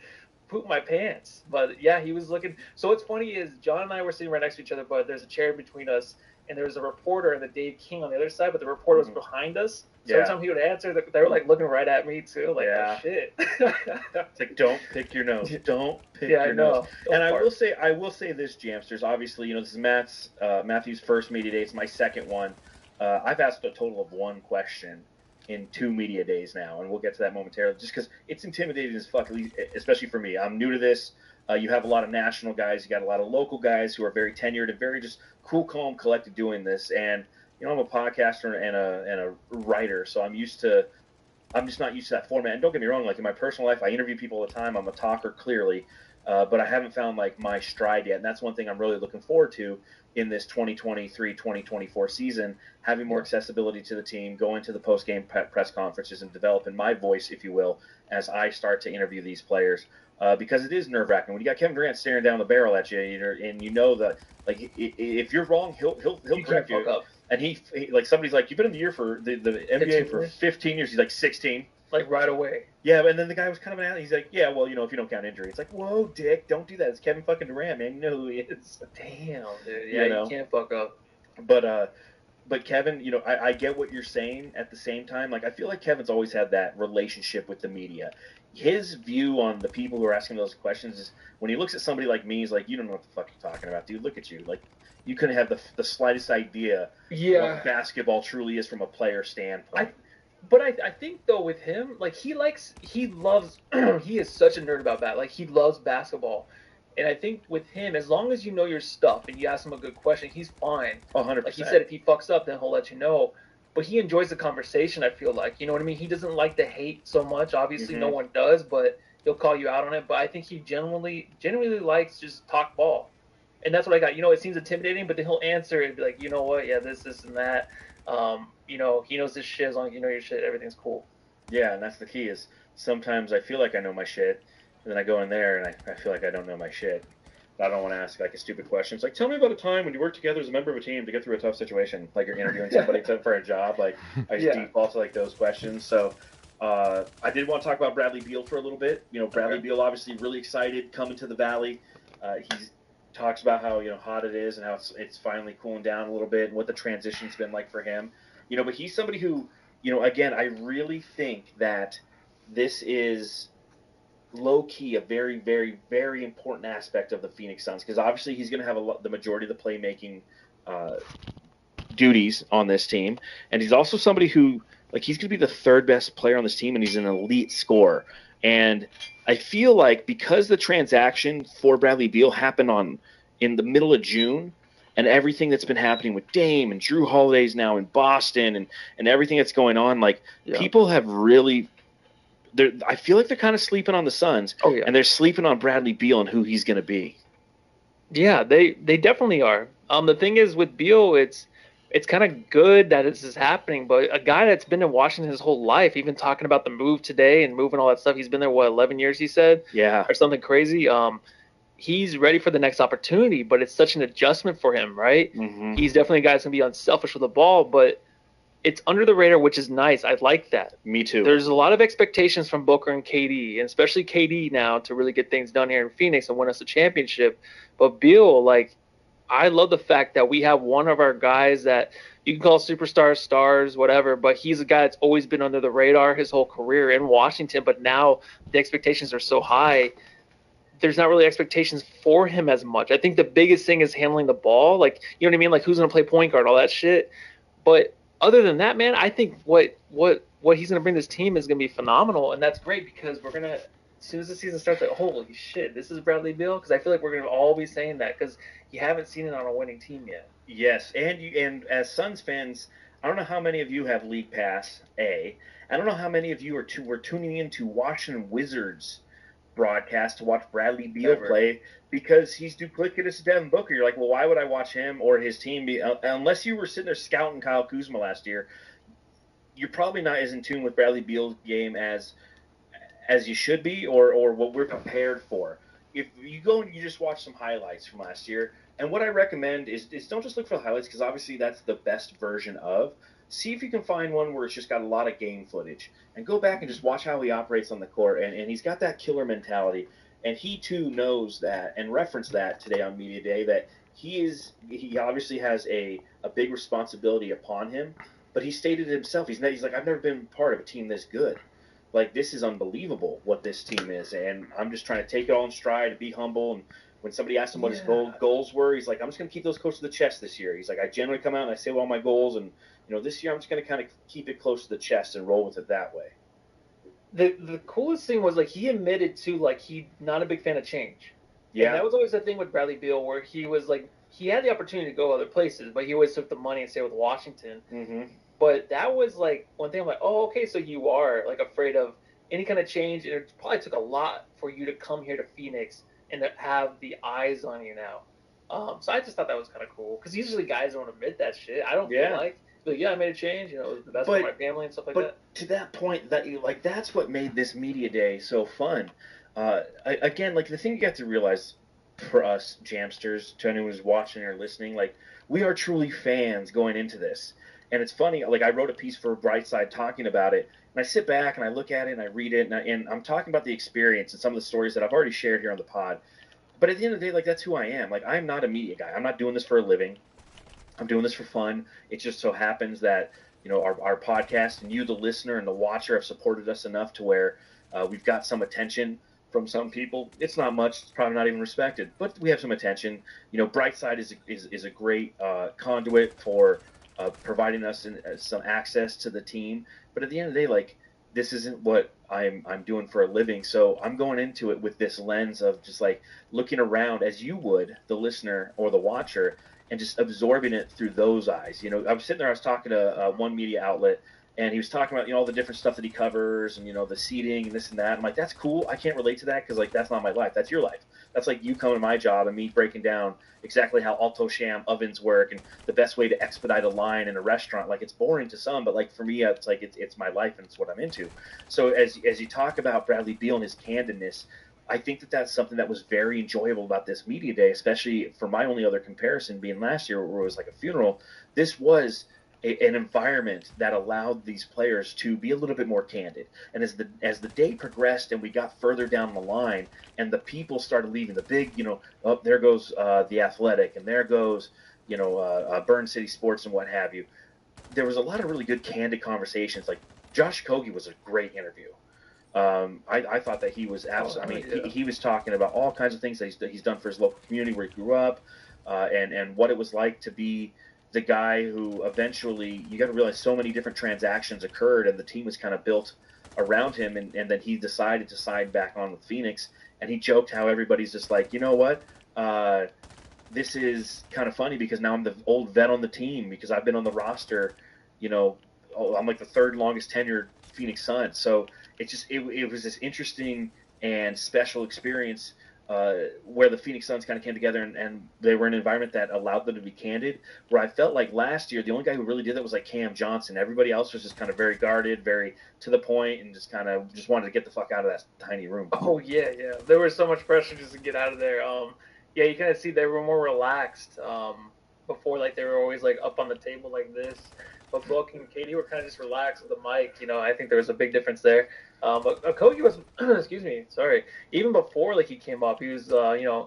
pooped my pants. But, yeah, he was looking. So what's funny is John and I were sitting right next to each other, but there's a chair between us, and there was a reporter and the Dave King on the other side, but the reporter was behind us. So every time he would answer, they were like looking right at me too, like, oh, shit. It's like, don't pick your nose. Don't pick your nose. And I will say this, Jamsters. Obviously, this is Matthew's first media day. It's my second one. I've asked a total of one question in 2 media days now, and we'll get to that momentarily, just because it's intimidating as fuck, especially for me. I'm new to this. You have a lot of national guys. You got a lot of local guys who are very tenured and very just cool, calm, collected doing this. And I'm a podcaster and a writer, so I'm just not used to that format. And don't get me wrong, like in my personal life, I interview people all the time. I'm a talker, clearly, but I haven't found like my stride yet. And that's one thing I'm really looking forward to in this 2023-2024 season, having more accessibility to the team, going to the post-game press conferences and developing my voice, if you will, as I start to interview these players. Because it is nerve-wracking when you got Kevin Durant staring down the barrel at you, and that, like, if you're wrong, he'll correct you. Up. And he like, somebody's like, you've been in the year for the NBA for 15 years. He's like 16. Like right away. Yeah, and then the guy was kind of an athlete. He's like, yeah, well, if you don't count injury. It's like, whoa, dick, don't do that. It's Kevin fucking Durant, man. You know who he is. Damn, dude. Yeah, you can't fuck up. But Kevin, I get what you're saying. At the same time, like, I feel like Kevin's always had that relationship with the media. His view on the people who are asking those questions is, when he looks at somebody like me, he's like, you don't know what the fuck you're talking about, dude. Look at you. Like, you couldn't have the slightest idea what basketball truly is from a player standpoint. But I think, though, with him, like, he loves, he is such a nerd about that. Like, he loves basketball. And I think with him, as long as you know your stuff and you ask him a good question, he's fine. 100%. Like he said, if he fucks up, then he'll let you know. But he enjoys the conversation, I feel like. You know what I mean? He doesn't like to hate so much. Obviously, no one does, but he'll call you out on it. But I think he genuinely likes just talk ball. And that's what I got. It seems intimidating, but then he'll answer and be like, you know what? Yeah, this and that. He knows this shit. As long as you know your shit, everything's cool. Yeah, and that's the key is sometimes I feel like I know my shit, and then I go in there and I feel like I don't know my shit. I don't want to ask like a stupid question. It's like, tell me about a time when you worked together as a member of a team to get through a tough situation, like you're interviewing somebody for a job. Like I just default to like those questions. So I did want to talk about Bradley Beal for a little bit. Bradley Beal obviously really excited coming to the Valley. He talks about how hot it is and how it's finally cooling down a little bit and what the transition's been like for him. But he's somebody who again, I really think that this is low-key a very, very, very important aspect of the Phoenix Suns, because obviously he's going to have the majority of the playmaking duties on this team, and he's also somebody who, like, he's going to be the third best player on this team, and he's an elite scorer. And I feel like because the transaction for Bradley Beal happened in the middle of June, and everything that's been happening with Dame and Drew Holiday's now in Boston and everything that's going on, like, people have really – I feel like they're kind of sleeping on the Suns, and they're sleeping on Bradley Beal and who he's going to be. Yeah, they definitely are. The thing is with Beal, it's kind of good that this is happening, but a guy that's been in Washington his whole life, even talking about the move today and moving all that stuff, he's been there, 11 years, he said? Yeah. Or something crazy. He's ready for the next opportunity, but it's such an adjustment for him, right? Mm-hmm. He's definitely a guy that's going to be unselfish with the ball, but it's under the radar, which is nice. I like that. Me too. There's a lot of expectations from Booker and KD, and especially KD now, to really get things done here in Phoenix and win us a championship. But Beal, like, I love the fact that we have one of our guys that you can call superstars, stars, whatever, but he's a guy that's always been under the radar his whole career in Washington, but now the expectations are so high, there's not really expectations for him as much. I think the biggest thing is handling the ball. Like, you know what I mean? Like, who's going to play point guard, all that shit. But other than that, man, I think what he's going to bring this team is going to be phenomenal, and that's great because we're going to, as soon as the season starts, like, holy shit, this is Bradley Beal? Because I feel like we're going to all be saying that because you haven't seen it on a winning team yet. Yes, and as Suns fans, I don't know how many of you have League Pass A. I don't know how many of you were tuning in to Washington Wizards broadcast to watch Bradley Beal play because he's duplicitous to Devin Booker. You're like, well, why would I watch him or his team? Unless you were sitting there scouting Kyle Kuzma last year, you're probably not as in tune with Bradley Beal's game as you should be or what we're prepared for. If you go and you just watch some highlights from last year, and what I recommend is don't just look for the highlights because obviously that's the best version of. See if you can find one where it's just got a lot of game footage and go back and just watch how he operates on the court. And he's got that killer mentality. And he, too, knows that and referenced that today on Media Day that he obviously has a big responsibility upon him. But he stated it himself. He's like, I've never been part of a team this good. Like, this is unbelievable what this team is. And I'm just trying to take it all in stride, be humble. And when somebody asked him what his goals were, he's like, I'm just going to keep those close to the chest this year. He's like, I generally come out and I say what all my goals, and this year I'm just going to kind of keep it close to the chest and roll with it that way. The coolest thing was, like, he admitted to, like, he's not a big fan of change. Yeah. And that was always the thing with Bradley Beal where he was like, he had the opportunity to go other places, but he always took the money and stayed with Washington. Mm-hmm. But that was, like, one thing I'm like, oh, okay, so you are, like, afraid of any kind of change. And it probably took a lot for you to come here to Phoenix and to have the eyes on you now. So I just thought that was kind of cool because usually guys don't admit that shit. I don't feel like. But I made a change. It was the best for my family and stuff like that. But to that point, that's what made this media day so fun. Again, like, the thing you got to realize for us Jamsters, to anyone who's watching or listening, like, we are truly fans going into this. And it's funny, like, I wrote a piece for Brightside talking about it, and I sit back and I look at it and I read it, and I'm talking about the experience and some of the stories that I've already shared here on the pod. But at the end of the day, like, that's who I am. Like, I'm not a media guy. I'm not doing this for a living. I'm doing this for fun. It just so happens that, our podcast and you, the listener and the watcher, have supported us enough to where we've got some attention from some people. It's not much. It's probably not even respected, but we have some attention. Brightside is a great conduit for providing us some access to the team. But at the end of the day, like, this isn't what I'm doing for a living. So I'm going into it with this lens of just, like, looking around as you would, the listener or the watcher, and just absorbing it through those eyes. I was sitting there, I was talking to one media outlet, and he was talking about, all the different stuff that he covers and, the seating and this and that. I'm like, that's cool. I can't relate to that because, like, that's not my life. That's your life. That's like you coming to my job and me breaking down exactly how Alto Sham ovens work and the best way to expedite a line in a restaurant. Like, it's boring to some, but, like, for me, it's like it's my life and it's what I'm into. So as you talk about Bradley Beal and his candidness, I think that that's something that was very enjoyable about this media day, especially for my only other comparison being last year where it was like a funeral. This was an environment that allowed these players to be a little bit more candid. And as the day progressed and we got further down the line and the people started leaving, the big, there goes The Athletic and there goes, Burn City Sports and what have you. There was a lot of really good candid conversations. Like, Josh Kogi was a great interview. I thought that he was absolutely. He was talking about all kinds of things that he's done for his local community where he grew up, and what it was like to be the guy who eventually, you got to realize so many different transactions occurred and the team was kind of built around him, and then he decided to sign back on with Phoenix, and he joked how everybody's just like, you know what, this is kind of funny because now I'm the old vet on the team because I've been on the roster, I'm like the third longest tenured Phoenix Sun. So it was this interesting and special experience where the Phoenix Suns kind of came together and they were in an environment that allowed them to be candid, where I felt like last year the only guy who really did that was like Cam Johnson. Everybody else was just kind of very guarded, very to the point, and just wanted to get the fuck out of that tiny room. Oh yeah. There was so much pressure just to get out of there. Yeah, you kind of see they were more relaxed before. Like they were always like up on the table like this. But Book and Katie were kind of just relaxed with the mic. I think there was a big difference there. But Kogi was, excuse me, sorry. Even before like he came up, he was,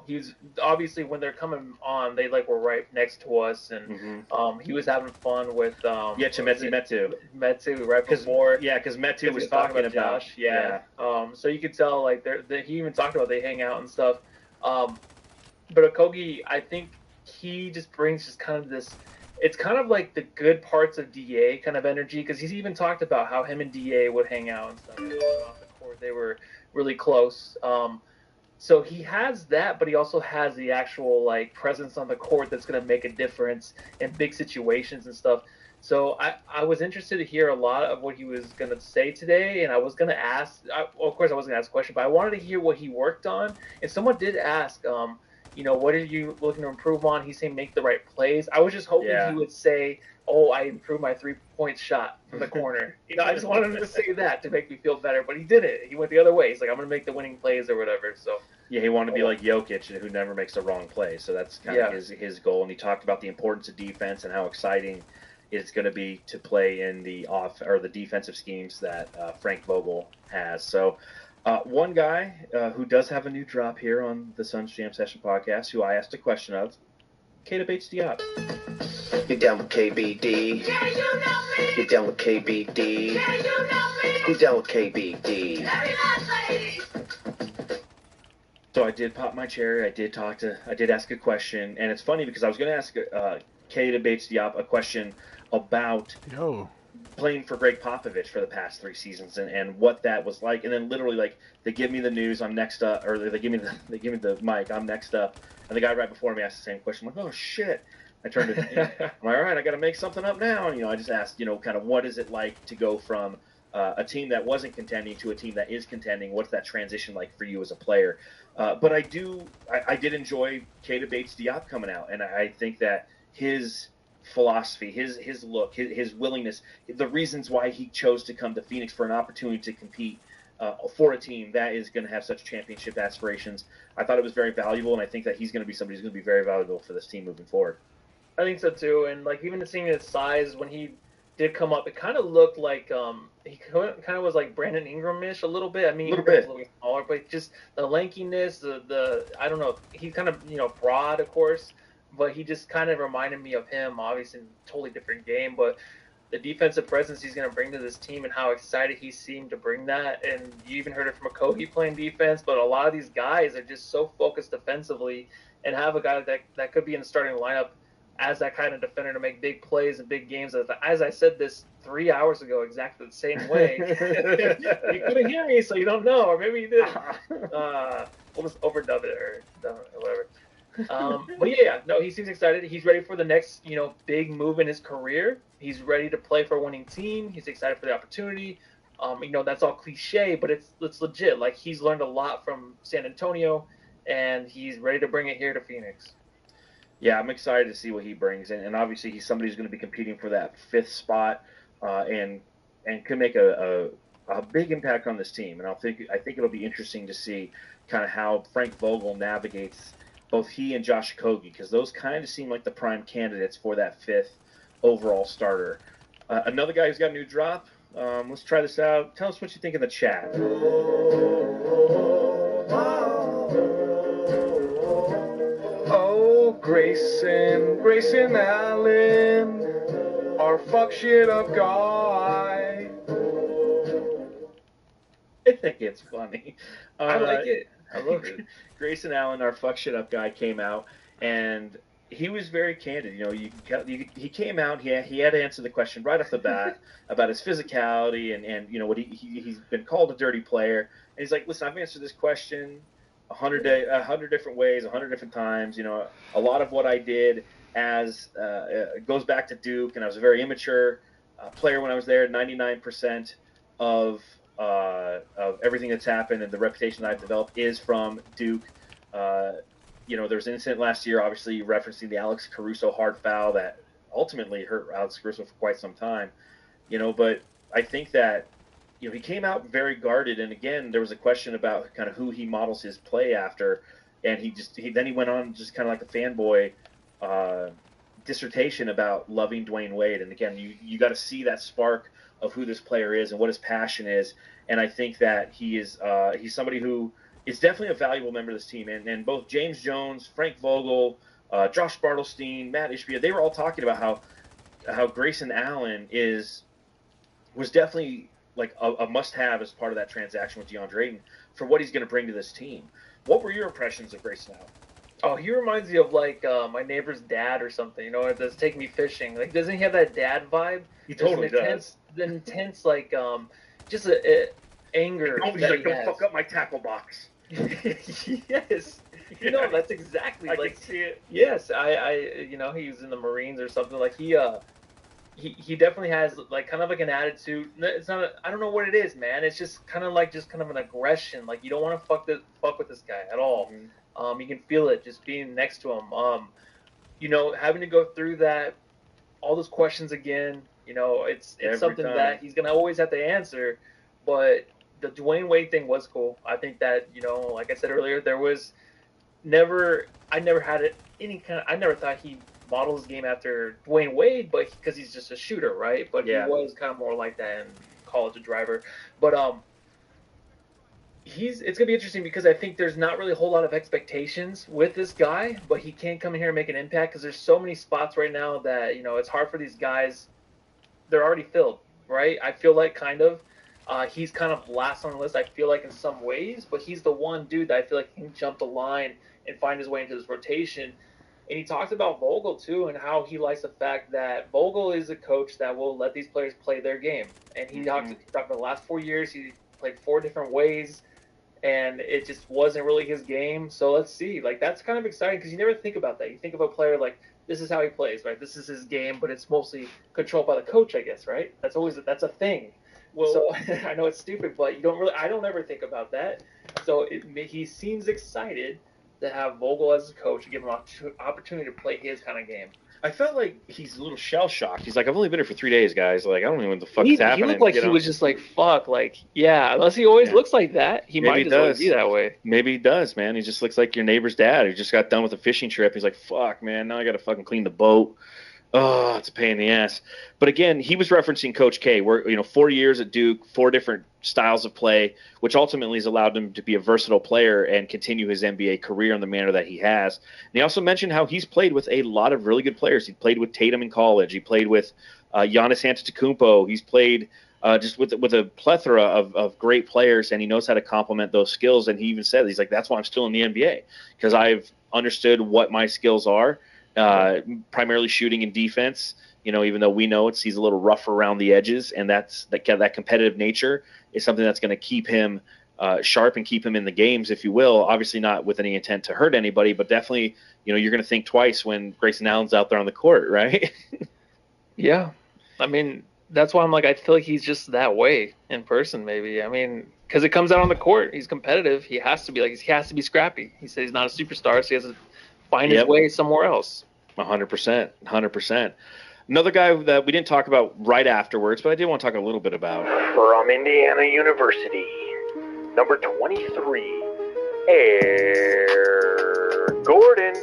he was obviously when they're coming on, they like were right next to us, and he was having fun with Metu right before. Yeah, because Metu was talking about Josh. Yeah. So you could tell like he even talked about they hang out and stuff. But Kogi, I think he just brings just kind of this. It's kind of like the good parts of DA kind of energy, because he's even talked about how him and DA would hang out and stuff off the court. They were really close. So he has that, but he also has the actual like presence on the court that's going to make a difference in big situations and stuff. So I was interested to hear a lot of what he was going to say today, and I was going to ask. Of course, I wasn't going to ask a question, but I wanted to hear what he worked on. And someone did ask. What are you looking to improve on? He's saying make the right plays. I was just hoping he would say, I improved my 3-point shot from the corner. I just wanted him to say that to make me feel better, but he didn't. He went the other way. He's like, I'm going to make the winning plays or whatever. So yeah, he wanted to be like Jokic, who never makes the wrong play. So that's kind of his goal. And he talked about the importance of defense and how exciting it's going to be to play in the the defensive schemes that Frank Vogel has. So one guy who does have a new drop here on the Suns Jam Session podcast, who I asked a question of, Keita Bates-Diop. You're down with KBD. Yeah, you know me. You're down with KBD. Yeah, you know me. You're down with KBD. So I did pop my cherry. I did ask a question, and it's funny because I was going to ask Keita Bates-Diop a question about playing for Greg Popovich for the past 3 seasons and what that was like, and then literally like they give me the news, I'm next up, or they give me the mic, I'm next up, and the guy right before me asked the same question. I'm like, oh shit! I turned it. I'm like, all right, I got to make something up now. And I just asked, kind of what is it like to go from a team that wasn't contending to a team that is contending? What's that transition like for you as a player? But I did enjoy Keita Bates-Diop coming out, and I think that his philosophy, his look, his willingness, the reasons why he chose to come to Phoenix for an opportunity to compete for a team that is going to have such championship aspirations, I thought it was very valuable, and I think that he's going to be somebody who's going to be very valuable for this team moving forward. I think so too, and like even seeing his size when he did come up, it kind of looked like he kind of was like Brandon Ingram-ish a little bit. I mean, he was a little bit smaller, but just the lankiness, the I don't know, he's kind of broad, of course, but he just kind of reminded me of him. Obviously, totally different game, but the defensive presence he's going to bring to this team and how excited he seemed to bring that. And you even heard it from Kogi playing defense, but a lot of these guys are just so focused defensively, and have a guy that could be in the starting lineup as that kind of defender to make big plays and big games. As I said this 3 hours ago, exactly the same way. You couldn't hear me, so you don't know, or maybe you did. We'll just overdub it or whatever. But no, he seems excited. He's ready for the next, big move in his career. He's ready to play for a winning team. He's excited for the opportunity. That's all cliche, but it's legit. Like, he's learned a lot from San Antonio, and he's ready to bring it here to Phoenix. Yeah, I'm excited to see what he brings, and obviously he's somebody who's going to be competing for that 5th spot, and could make a big impact on this team. And I think it'll be interesting to see kind of how Frank Vogel navigates both he and Josh Kogi, because those kind of seem like the prime candidates for that 5th overall starter. Another guy who's got a new drop. Let's try this out. Tell us what you think in the chat. Grayson Allen, our fuck shit up guy. think it's funny. I like it. I love it. Grayson Allen, our fuck shit up guy, came out and he was very candid. He came out. He had to answer the question right off the bat about his physicality and what he's been called a dirty player. And he's like, listen, I've answered this question 100 different ways, 100 different times. A lot of what I did as goes back to Duke, and I was a very immature player when I was there. 99% of everything that's happened and the reputation that I've developed is from Duke. There was an incident last year, obviously referencing the Alex Caruso hard foul that ultimately hurt Alex Caruso for quite some time. But I think that he came out very guarded, and again there was a question about kind of who he models his play after, and then he went on just kind of like a fanboy dissertation about loving Dwayne Wade. And again, you got to see that spark of who this player is and what his passion is. And I think that he's somebody who is definitely a valuable member of this team. And both James Jones, Frank Vogel, Josh Bartlestein, Matt Ishbia, they were all talking about how Grayson Allen was definitely like a must-have as part of that transaction with DeAndre Ayton for what he's going to bring to this team. What were your impressions of Grayson Allen? Oh, he reminds me of like my neighbor's dad or something. That's taking me fishing. Like, doesn't he have that dad vibe? He totally does. The intense, like, just a anger. He's like, don't fuck up my tackle box. Yes. Yeah. That's exactly. I can see it. Yes, I he was in the Marines or something. Like he definitely has like kind of like an attitude. It's not. I don't know what it is, man. It's just kind of an aggression. Like, you don't want to fuck with this guy at all. Mm-hmm. You can feel it just being next to him. Having to go through all those questions again. It's something that he's gonna always have to answer. But the Dwayne Wade thing was cool. I think that like I said earlier, I never had it I never thought he modeled his game after Dwayne Wade, but because he's just a shooter, right? But yeah, he was kind of more like that in college, a driver. But it's gonna be interesting because I think there's not really a whole lot of expectations with this guy, but he can come in here and make an impact because there's so many spots right now that it's hard for these guys. They're already filled, right? I feel like he's kind of last on the list, I feel like, in some ways, but he's the one dude that I feel like can jump the line and find his way into this rotation. And he talked about Vogel, too, and how he likes the fact that Vogel is a coach that will let these players play their game. And he talked about the last 4 years, he played 4 different ways, and it just wasn't really his game. So let's see. Like, that's kind of exciting because you never think about that. You think of a player like, this is how he plays, right? This is his game, but it's mostly controlled by the coach, I guess, right? That's a thing. Well, so I know it's stupid, but I don't ever think about that. So he seems excited to have Vogel as a coach and give him an opportunity to play his kind of game. I felt like he's a little shell-shocked. He's like, I've only been here for 3 days, guys. Like, I don't even know what the fuck is happening. He looked like he was just like, fuck, like, yeah, unless he always looks like that. He might just always be that way. Maybe he does, man. He just looks like your neighbor's dad who just got done with a fishing trip. He's like, fuck, man, now I got to fucking clean the boat. Oh, it's a pain in the ass. But again, he was referencing Coach K, where 4 years at Duke, 4 different styles of play, which ultimately has allowed him to be a versatile player and continue his NBA career in the manner that he has. And he also mentioned how he's played with a lot of really good players. He played with Tatum in college. He played with Giannis Antetokounmpo. He's played just with a plethora of great players, and he knows how to complement those skills. And he even said, he's like, that's why I'm still in the NBA, because I've understood what my skills are. Primarily shooting and defense, even though we know he's a little rough around the edges, and that competitive nature is something that's going to keep him sharp and keep him in the games, if you will. Obviously not with any intent to hurt anybody, but definitely, you're going to think twice when Grayson Allen's out there on the court, right? Yeah. I mean, that's why I'm like, I feel like he's just that way in person, maybe. I mean, because it comes out on the court. He's competitive. He has to be scrappy. He said he's not a superstar, so he has to find his way somewhere else. 100%. Another guy that we didn't talk about right afterwards, but I did want to talk a little bit about. From Indiana University, number 23, Eric Gordon.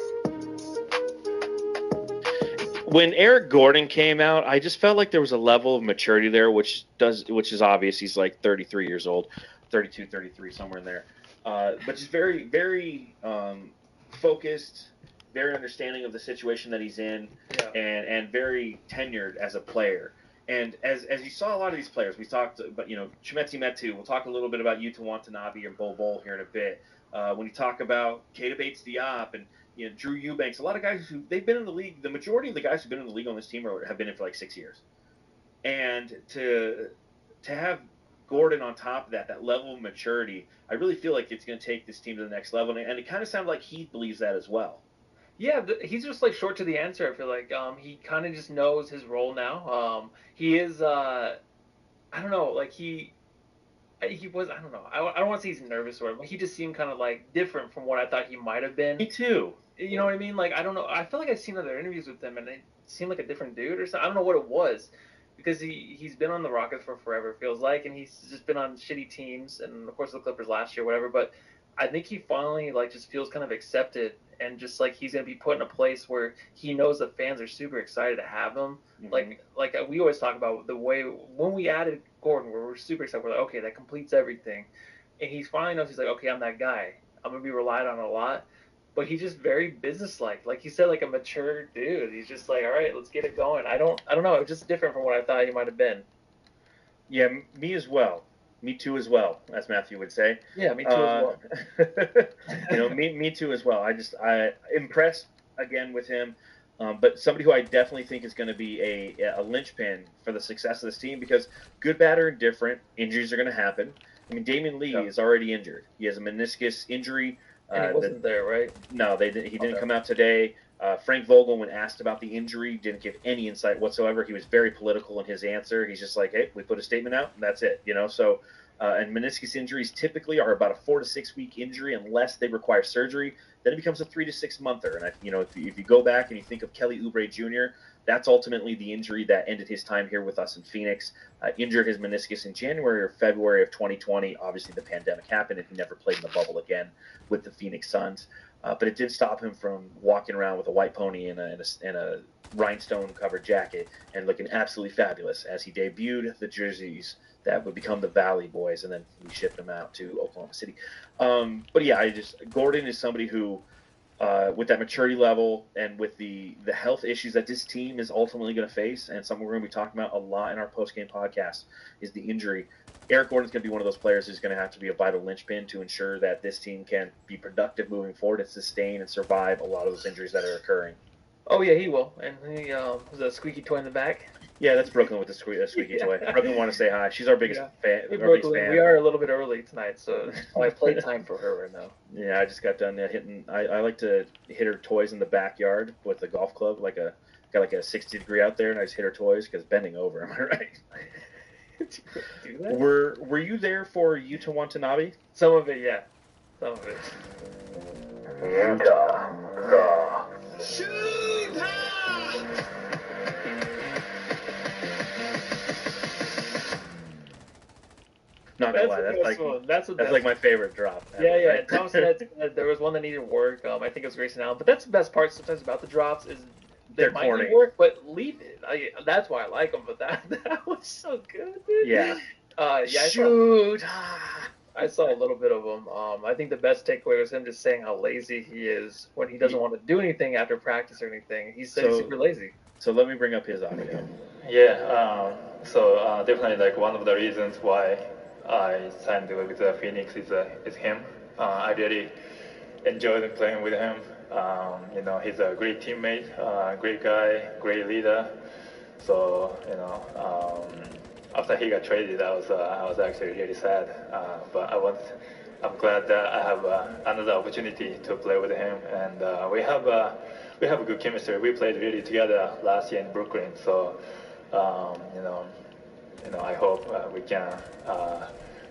When Eric Gordon came out, I just felt like there was a level of maturity there, which is obvious. He's like 33 years old, 32, 33, somewhere in there. But just very, very focused, very understanding of the situation that he's in, and very tenured as a player. And as you saw a lot of these players, we talked about, Chimezie Metu. We'll talk a little bit about Yuta Watanabe and Bol Bol here in a bit. When you talk about Keita Bates-Diop and Drew Eubanks, a lot of guys they've been in the league. The majority of the guys who've been in the league on this team have been in for like 6 years. And to have Gordon on top of that level of maturity, I really feel like it's going to take this team to the next level. And it kind of sounded like he believes that as well. Yeah, he's just like short to the answer. I feel like he kind of just knows his role now. He is, I don't know, like he was, I don't know. I don't want to say he's nervous or whatever, but he just seemed kind of like different from what I thought he might have been. Me too. You know what I mean? Like, I don't know. I feel like I've seen other interviews with him, and it seemed like a different dude or something. I don't know what it was, because he's been on the Rockets for forever, it feels like, and he's just been on shitty teams, and of course the Clippers last year, whatever. But I think he finally like just feels kind of accepted, and just like he's gonna be put in a place where he knows the fans are super excited to have him. Mm-hmm. Like we always talk about the way when we added Gordon, where we're super excited. We're like, okay, that completes everything, and he finally knows he's like, okay, I'm that guy. I'm gonna be relied on a lot. But he's just very businesslike. Like you said, like a mature dude. He's just like, all right, let's get it going. I don't know. It's just different from what I thought he might have been. Yeah, me as well. Me too as well, as Matthew would say. Yeah, me too as well. Me too as well. I impressed again with him, but somebody who I definitely think is going to be a linchpin for the success of this team, because good, bad, or indifferent, injuries are going to happen. I mean, Damian Lee is already injured. He has a meniscus injury. And he wasn't there, right? No, he didn't come out today. Frank Vogel, when asked about the injury, didn't give any insight whatsoever. He was very political in his answer. He's just like, hey, we put a statement out, and that's it. So, and meniscus injuries typically are about a 4 to 6 week injury unless they require surgery. Then it becomes a 3 to 6 monther. And if you go back and you think of Kelly Oubre Jr., that's ultimately the injury that ended his time here with us in Phoenix. Injured his meniscus in January or February of 2020. Obviously, the pandemic happened, and he never played in the bubble again with the Phoenix Suns. But it did stop him from walking around with a white pony and a rhinestone-covered jacket and looking absolutely fabulous as he debuted the jerseys that would become the Valley Boys, and then we shipped them out to Oklahoma City. But yeah, Gordon is somebody who, with that maturity level and with the health issues that this team is ultimately going to face, and something we're going to be talking about a lot in our post-game podcast, is the injury. Eric Gordon's going to be one of those players who's going to have to be a vital linchpin to ensure that this team can be productive moving forward and sustain and survive a lot of those injuries that are occurring. Oh, yeah, he will. And he was a squeaky toy in the back. Yeah, that's Brooklyn with the squeaky toy. Brooklyn want to say hi. She's our biggest fan. Hey, Brooklyn, we are a little bit early tonight, so I play time for her right now. Yeah, I just got done hitting. I like to hit her toys in the backyard with a golf club, got like a 60-degree out there, and I just hit her toys because bending over. Am I right? Do that? Were you there for Yuta Watanabe? Some of it, yeah. Some of it. Yuta. Not gonna lie, that's like my favorite drop. Yeah. Right? Tom said there was one that needed work. I think it was Grayson Allen, but that's the best part sometimes about the drops is they might corny. need work, but leave it. That's why I like them. But that was so good, dude. Yeah. I saw a little bit of him. I think the best takeaway was him just saying how lazy he is when he doesn't want to do anything after practice or anything. He said he's super lazy. So let me bring up his audio. Yeah. So definitely like one of the reasons why I signed with Phoenix is him. I really enjoyed playing with him. He's a great teammate, great guy, great leader. So after he got traded, I was actually really sad. But I'm glad that I have another opportunity to play with him, and we have a good chemistry. We played really together last year in Brooklyn. So I hope we can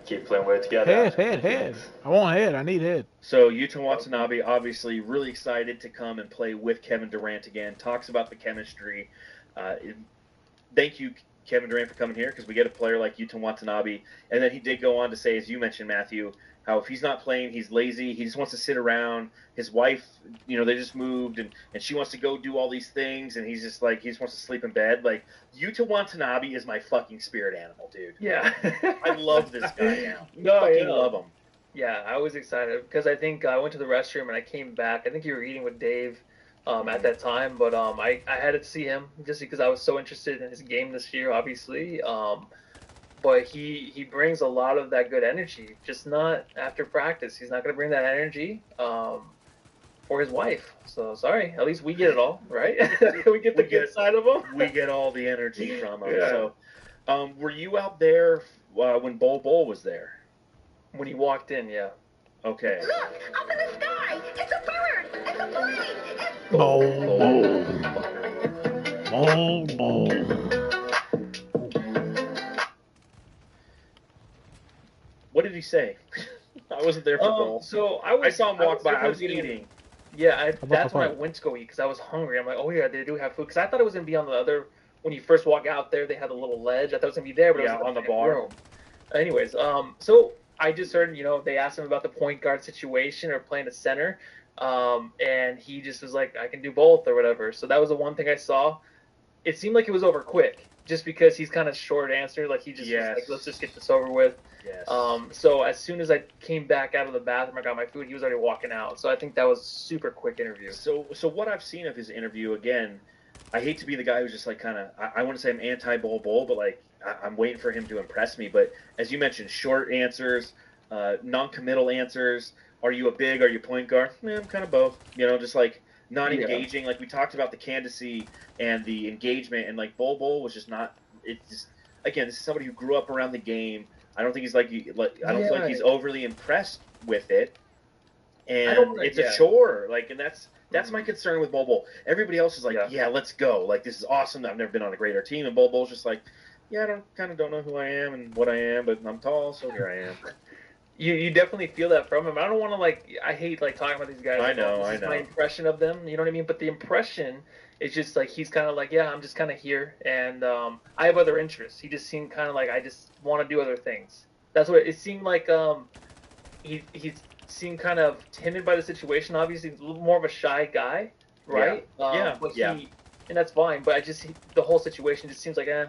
keep playing well together. Head. I want head. I need head. So Yuta Watanabe, obviously really excited to come and play with Kevin Durant again. Talks about the chemistry. Thank you, Kevin Durant, for coming here, because we get a player like Yuta Watanabe. And then he did go on to say, as you mentioned, Matthew, how if he's not playing, he's lazy. He just wants to sit around. His wife, they just moved, and she wants to go do all these things, and he's just like, he just wants to sleep in bed. Like, Yuta Watanabe is my fucking spirit animal, dude. Yeah. I love this guy now. I love him. Yeah, I was excited because I think I went to the restroom and I came back. I think you were eating with Dave at that time. But I had to see him just because I was so interested in his game this year, obviously. But he brings a lot of that good energy, just not after practice. He's not going to bring that energy for his wife. So sorry, at least we get it all, right? we get the good side of him. We get all the energy from him. Yeah. So, were you out there when Bol was there? When he walked in, yeah. Okay. Look, up in the sky! It's a bird! It's a plane! It's... What did he say? I wasn't there for Bol. So I saw him walk by. I was eating. eating. Yeah, that's when I went to go eat because I was hungry. I'm like, oh yeah, they do have food. Because I thought it was gonna be on the other. When you first walk out there, they had a little ledge. I thought it was gonna be there, but it was on the bar. Room. Anyways, so I just heard, they asked him about the point guard situation or playing a center, and he just was like, I can do both or whatever. So that was the one thing I saw. It seemed like it was over quick, just because he's kind of short answer. Like he just was like, let's just get this over with. Yes. So as soon as I came back out of the bathroom, I got my food. He was already walking out. So I think that was a super quick interview. So what I've seen of his interview, again, I hate to be the guy who's just like kind of, I want to say I'm anti-Bol, but like I'm waiting for him to impress me. But as you mentioned, short answers, non-committal answers. Are you a big? Are you a point guard? I'm kind of both. Just like not engaging. Like we talked about the candidacy and the engagement, and like Bol was just not. It's just, again, this is somebody who grew up around the game. I don't think he's I don't feel like he's overly impressed with it, and it's a chore. And that's my concern with Bol. Everybody else is like, yeah, let's go. Like this is awesome. I've never been on a greater team, and Bol's just like, yeah, I kind of don't know who I am and what I am, but I'm tall, so here I am. You definitely feel that from him. I don't want to I hate talking about these guys. I know. My impression of them, you know what I mean? But the impression is just he's kind of like, yeah, I'm just kind of here, and I have other interests. He just seemed kind of like I just want to do other things. That's what it seemed like. He seemed kind of timid by the situation. Obviously, he's a little more of a shy guy, right? But and that's fine. But the whole situation just seems like I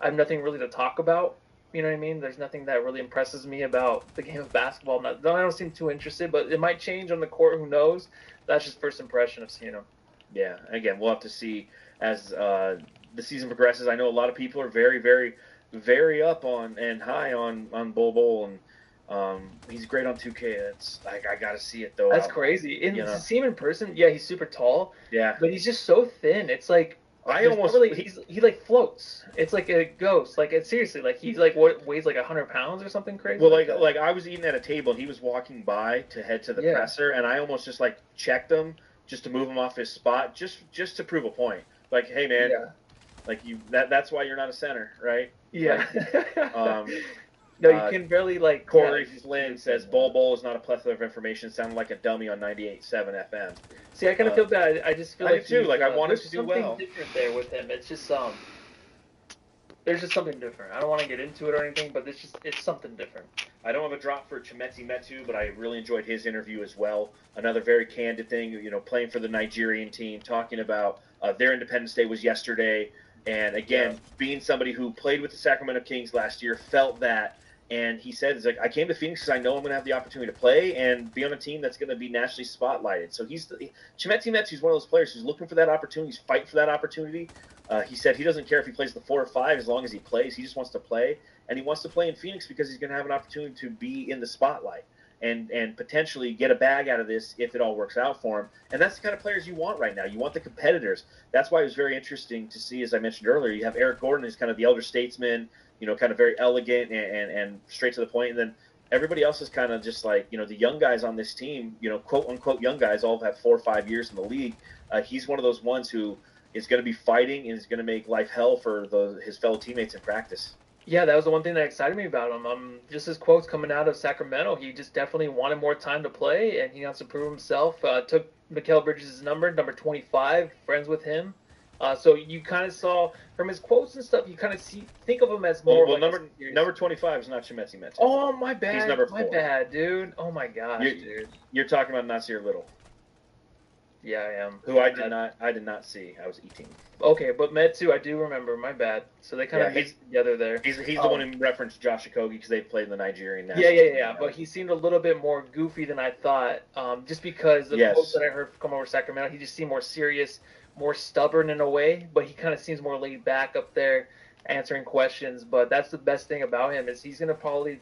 have nothing really to talk about. You know what I mean? There's nothing that really impresses me about the game of basketball. I don't seem too interested, but it might change on the court. Who knows? That's just first impression of seeing him. Yeah. Again, we'll have to see as the season progresses. I know a lot of people are very, very, very up on and high on Bol, and he's great on 2K. It's I got to see it though. That's crazy. To see him in person, yeah, he's super tall. Yeah. But he's just so thin. It's like. He floats. It's like a ghost. Seriously, he's what weighs 100 pounds or something crazy. Well, like I was eating at a table and he was walking by to head to the presser, and I almost just checked him just to move him off his spot, just to prove a point. Like, hey man, that's why you're not a center, right? Yeah. No, you can barely Corey Flynn says Bol is not a plethora of information. Sounded like a dummy on 98.7 FM. See, I kind of feel bad. I just feel I do too. I want us to do well. There's something different there with him. It's just there's just something different. I don't want to get into it or anything, but it's something different. I don't have a drop for Chimeti Metu, but I really enjoyed his interview as well. Another very candid thing, playing for the Nigerian team, talking about their Independence Day was yesterday, and again, being somebody who played with the Sacramento Kings last year, felt that. And he said, I came to Phoenix because I know I'm going to have the opportunity to play and be on a team that's going to be nationally spotlighted. So Chimeti Metu is one of those players who's looking for that opportunity. He's fighting for that opportunity. He said he doesn't care if he plays the 4 or 5 as long as he plays. He just wants to play. And he wants to play in Phoenix because he's going to have an opportunity to be in the spotlight and potentially get a bag out of this if it all works out for him. And that's the kind of players you want right now. You want the competitors. That's why it was very interesting to see, as I mentioned earlier, you have Eric Gordon, who's kind of the elder statesman, kind of very elegant and straight to the point. And then everybody else is kind of just the young guys on this team, quote unquote young guys, all have 4 or 5 years in the league. He's one of those ones who is going to be fighting and is going to make life hell for his fellow teammates in practice. Yeah, that was the one thing that excited me about him. Just his quotes coming out of Sacramento, he just definitely wanted more time to play, and he wants to prove himself. Took Mikal Bridges' number 25, friends with him. So you kind of saw from his quotes and stuff, you kind of think of him as more. Well, number 25 is not Chimeti Metu. Oh, my bad. He's number 4. My bad, dude. Oh my gosh, dude. You're talking about Nasir Little. Yeah, I am. Who I did not see. I was eating. Okay, but Metsu, I do remember. My bad. So they kind of mixed together there. He's the one who referenced Josh Okogie because they played in the Nigerian national Yeah. team. But he seemed a little bit more goofy than I thought. Just because the quotes that I heard come over Sacramento, he just seemed more serious, more stubborn in a way. But he kind of seems more laid back up there, answering questions. But that's the best thing about him is he's gonna probably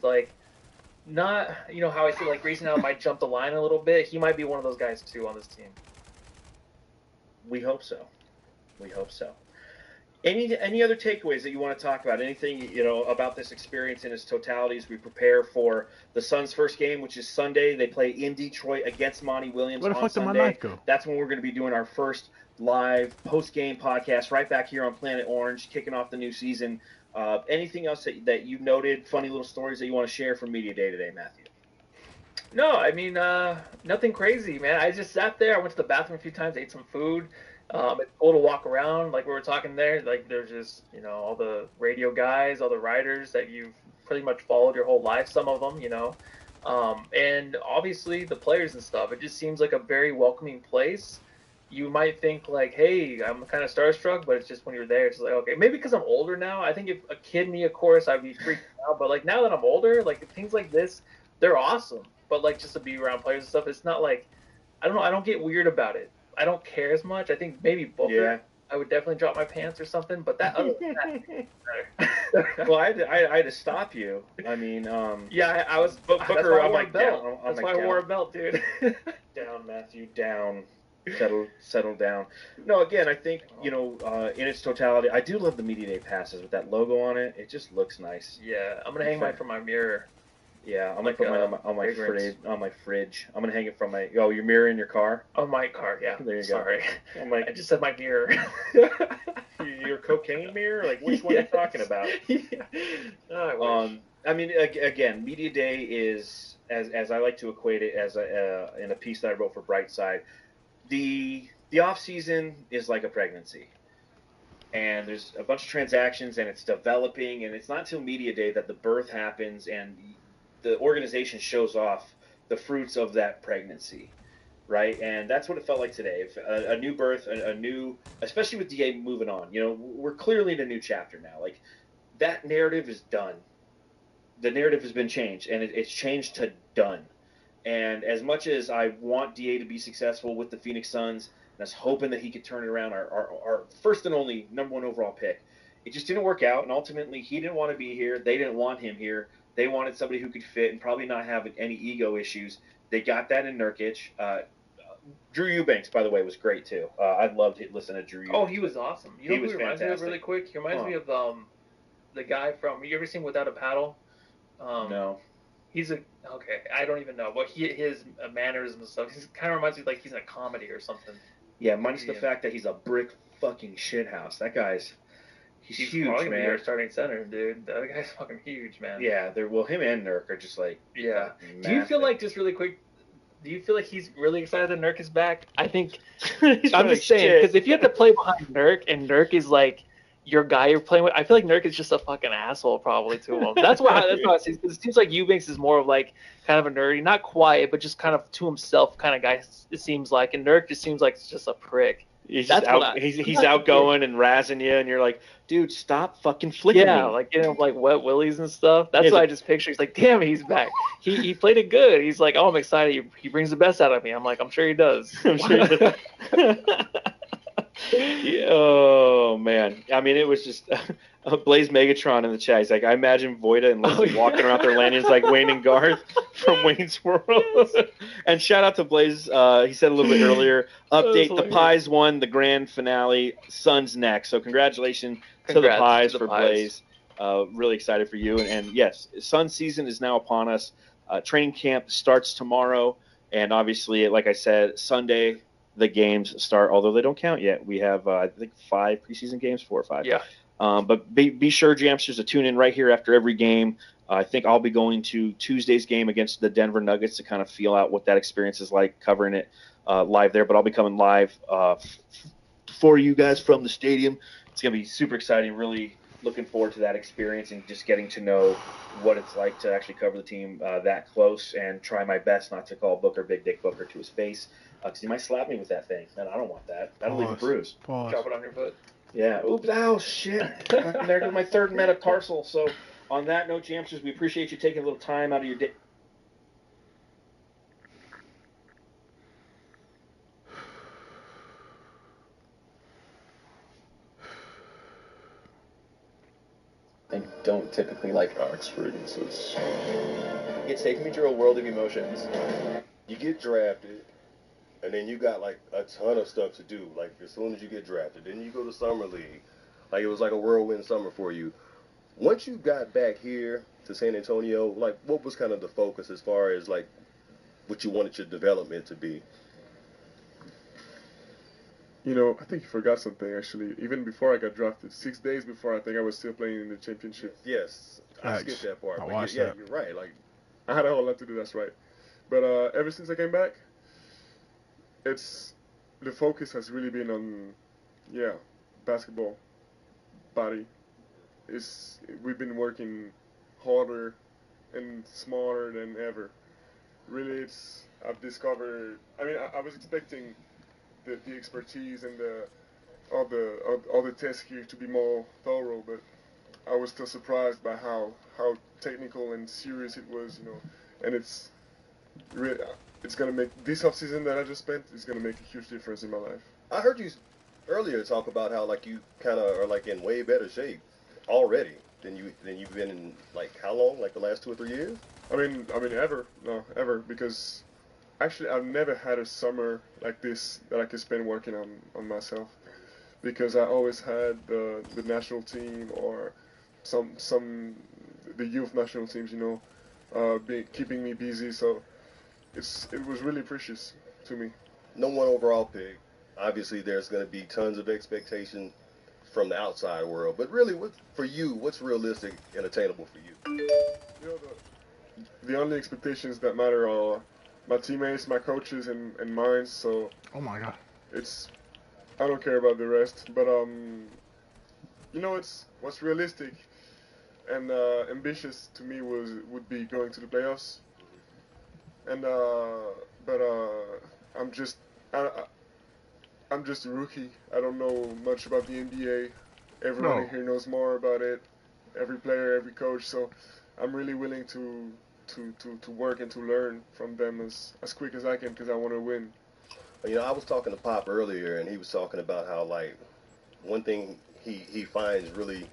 not how I say Grayson Allen might jump the line a little bit. He might be one of those guys too on this team. We hope so. Any other takeaways that you want to talk about? Anything about this experience in its totality as we prepare for the Suns' first game, which is Sunday. They play in Detroit against Monty Williams Where the on fuck did my Sunday. knife go? That's when we're going to be doing our first live post-game podcast right back here on Planet Orange, kicking off the new season. Anything else that you noted, funny little stories that you want to share from Media Day today, Matthew? No, I mean, nothing crazy, man. I just sat there. I went to the bathroom a few times, ate some food. It's cool to walk around, like we were talking there. Like there's just, all the radio guys, all the writers that you've pretty much followed your whole life, some of them, and obviously the players and stuff. It just seems like a very welcoming place. You might think hey, I'm kind of starstruck, but it's just when you're there, it's okay, maybe because I'm older now. I think if a kid me, of course, I'd be freaked out. But now that I'm older, things like this, they're awesome. But just to be around players and stuff, it's not I don't know. I don't get weird about it. I don't care as much. I think maybe Booker, I would definitely drop my pants or something. But that other than that, well, I had to stop you. I mean, I was Booker. I'm like down. That's why I wore a belt, dude. Down, Matthew. Down. Settle down. No, again, I think in its totality, I do love the Media Day passes with that logo on it. It just looks nice. Yeah, I'm gonna hang mine from my mirror. Yeah, I'm gonna put mine on my fridge. I'm gonna hang it from your mirror in your car. On my car, yeah. There you go. Sorry, I just said my mirror. Your cocaine mirror? Which one are you talking about? I mean, again, Media Day is, as I like to equate it, as in a piece that I wrote for Brightside, the off season is like a pregnancy. And there's a bunch of transactions, and it's developing, and it's not until Media Day that the birth happens and the organization shows off the fruits of that pregnancy, right? And that's what it felt like today. A new birth, a new, especially with DA moving on. We're clearly in a new chapter now. That narrative is done. The narrative has been changed, and it's changed to done. And as much as I want DA to be successful with the Phoenix Suns, and I was hoping that he could turn it around, our first and only number 1 overall pick, it just didn't work out. And ultimately, he didn't want to be here. They didn't want him here. They wanted somebody who could fit and probably not have any ego issues. They got that in Nurkic. Drew Eubanks, by the way, was great too. I loved listening to Drew Eubanks. Oh, he was awesome. You know who he reminds me of really quick? He reminds me of the guy from, you ever seen Without a Paddle? No. He's okay, I don't even know. But his mannerisms and stuff, he kind of reminds me he's in a comedy or something. Yeah, minus the fact that he's a brick fucking shithouse. That guy's... He's huge, probably man. Be our starting center, dude. That guy's fucking huge, man. Yeah, him and Nurk are just yeah. Do you feel just really quick? Do you feel he's really excited that Nurk is back? I think I'm just saying because if you have to play behind Nurk and Nurk is your guy you're playing with, I feel like Nurk is just a fucking asshole probably to him. That's why I see. Because it seems like Eubanks is more of kind of a nerdy, not quiet, but just kind of to himself kind of guy. It seems like, and Nurk just seems like it's just a prick. He's outgoing and razzing you, and you're like, dude, stop fucking flicking me. Yeah, wet willies and stuff. That's what I just picture. He's like, damn, he's back. He played it good. He's like, oh, I'm excited. He brings the best out of me. I'm like, I'm sure he does. I'm sure he does. Oh man, I mean, it was just Blaze Megatron in the chat. He's like, I imagine Voida and Leslie walking around their lanyards like Wayne and Garth from Wayne's World. And shout out to Blaze. He said a little bit earlier, update: the Pies won the grand finale. Suns next. So congratulations to the Pies for Blaze. Really excited for you. And yes, Sun season is now upon us. Training camp starts tomorrow, and obviously, like I said, Sunday. The games start, although they don't count yet. We have, I think, 5 preseason games, 4 or 5. Yeah. But be sure, Jamsters, to tune in right here after every game. I think I'll be going to Tuesday's game against the Denver Nuggets to kind of feel out what that experience is like, covering it live there. But I'll be coming live for you guys from the stadium. It's going to be super exciting. Really looking forward to that experience and just getting to know what it's like to actually cover the team that close and try my best not to call Booker Big Dick Booker to his face. Because he might slap me with that thing, and I don't want that. That'll leave a bruise. Drop it on your foot. Yeah. Oops. Oh, shit. There goes my third metatarsal. So, on that note, Jamsters, we appreciate you taking a little time out of your day. I don't typically like experiences. It's taken me through a world of emotions. You get drafted, and then you got like a ton of stuff to do. Like as soon as you get drafted, then you go to summer league. Like it was like a whirlwind summer for you. Once you got back here to San Antonio, like what was kind of the focus as far as like what you wanted your development to be? You know, I think you forgot something actually. Even before I got drafted, 6 days before, I think I was still playing in the championship. Yes, I skipped that part. I But watched yeah, that. you're right. Like I had a whole lot to do, that's right. But ever since I came back, the focus has really been on, basketball, body. We've been working harder and smarter than ever. Really, I've discovered, I was expecting the expertise and all the test gear to be more thorough, but I was still surprised by how technical and serious it was, and it's gonna make this off season that I just spent is gonna make a huge difference in my life. I heard you earlier talk about how like you kind of are like in way better shape already than you've been in like how long? Like the last 2 or 3 years? Ever, because actually I've never had a summer like this that I could spend working on myself, because I always had the national team or the youth national teams, keeping me busy. So it was really precious to me. No one overall pick. Obviously, there's going to be tons of expectation from the outside world, but really, for you, what's realistic and attainable for you? The only expectations that matter are my teammates, my coaches, and mine. So. Oh my God. I don't care about the rest, but it's what's realistic and ambitious to me would be going to the playoffs. And but I'm just a rookie. I don't know much about the NBA. Everyone here knows more about it. Every player, every coach. So I'm really willing to work and to learn from them as quick as I can, because I want to win. I was talking to Pop earlier, and he was talking about how, like, one thing he finds really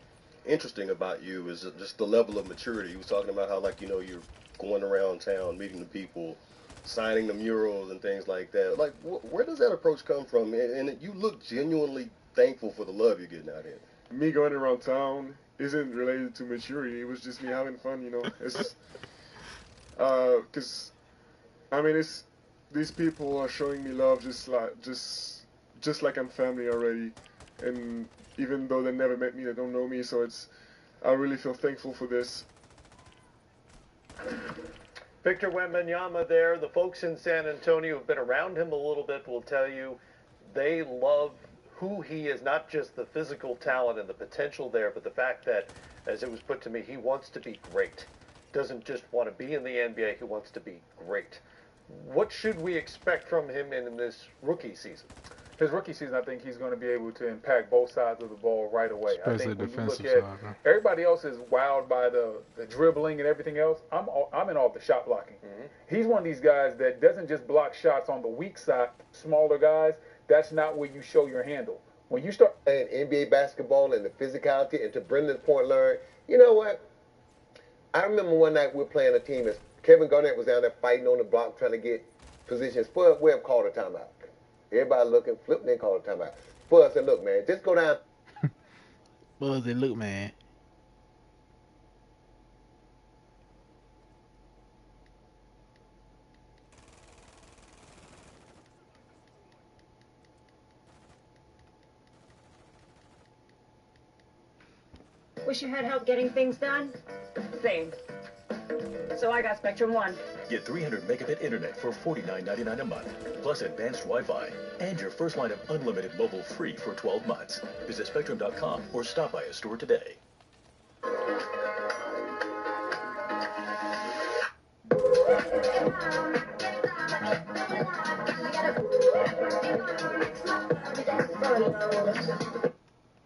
interesting about you is just the level of maturity. He was talking about how, like, you're going around town, meeting the people, signing the murals and things like that. Like, where does that approach come from? And you look genuinely thankful for the love you're getting out here. Me going around town isn't related to maturity. It was just me having fun, It's, because, these people are showing me love just like I'm family already, and even though they never met me, they don't know me, so I really feel thankful for this. Victor Wembanyama there. The folks in San Antonio who've been around him a little bit will tell you they love who he is, not just the physical talent and the potential there, but the fact that, as it was put to me, he wants to be great. Doesn't just want to be in the NBA, he wants to be great. What should we expect from him in this rookie season? His rookie season, I think he's going to be able to impact both sides of the ball right away. Especially I think when you look defensive at side, man. everybody else is wowed by the dribbling and everything else. I'm in awe of the shot blocking. Mm-hmm. He's one of these guys that doesn't just block shots on the weak side, smaller guys. That's not where you show your handle. When you start playing NBA basketball and the physicality, and to Brendan's point, Larry, you know what? I remember one night we were playing a team as Kevin Garnett was down there fighting on the block trying to get positions. Spud Webb called a timeout. Everybody looking, Flip then called a timeout. Spud said, look, man, just go down. Spud said, look, man. Wish you had help getting things done? Same. So I got Spectrum One. Get 300 megabit internet for $49.99 a month, plus advanced Wi-Fi, and your first line of unlimited mobile free for 12 months. Visit Spectrum.com or stop by a store today.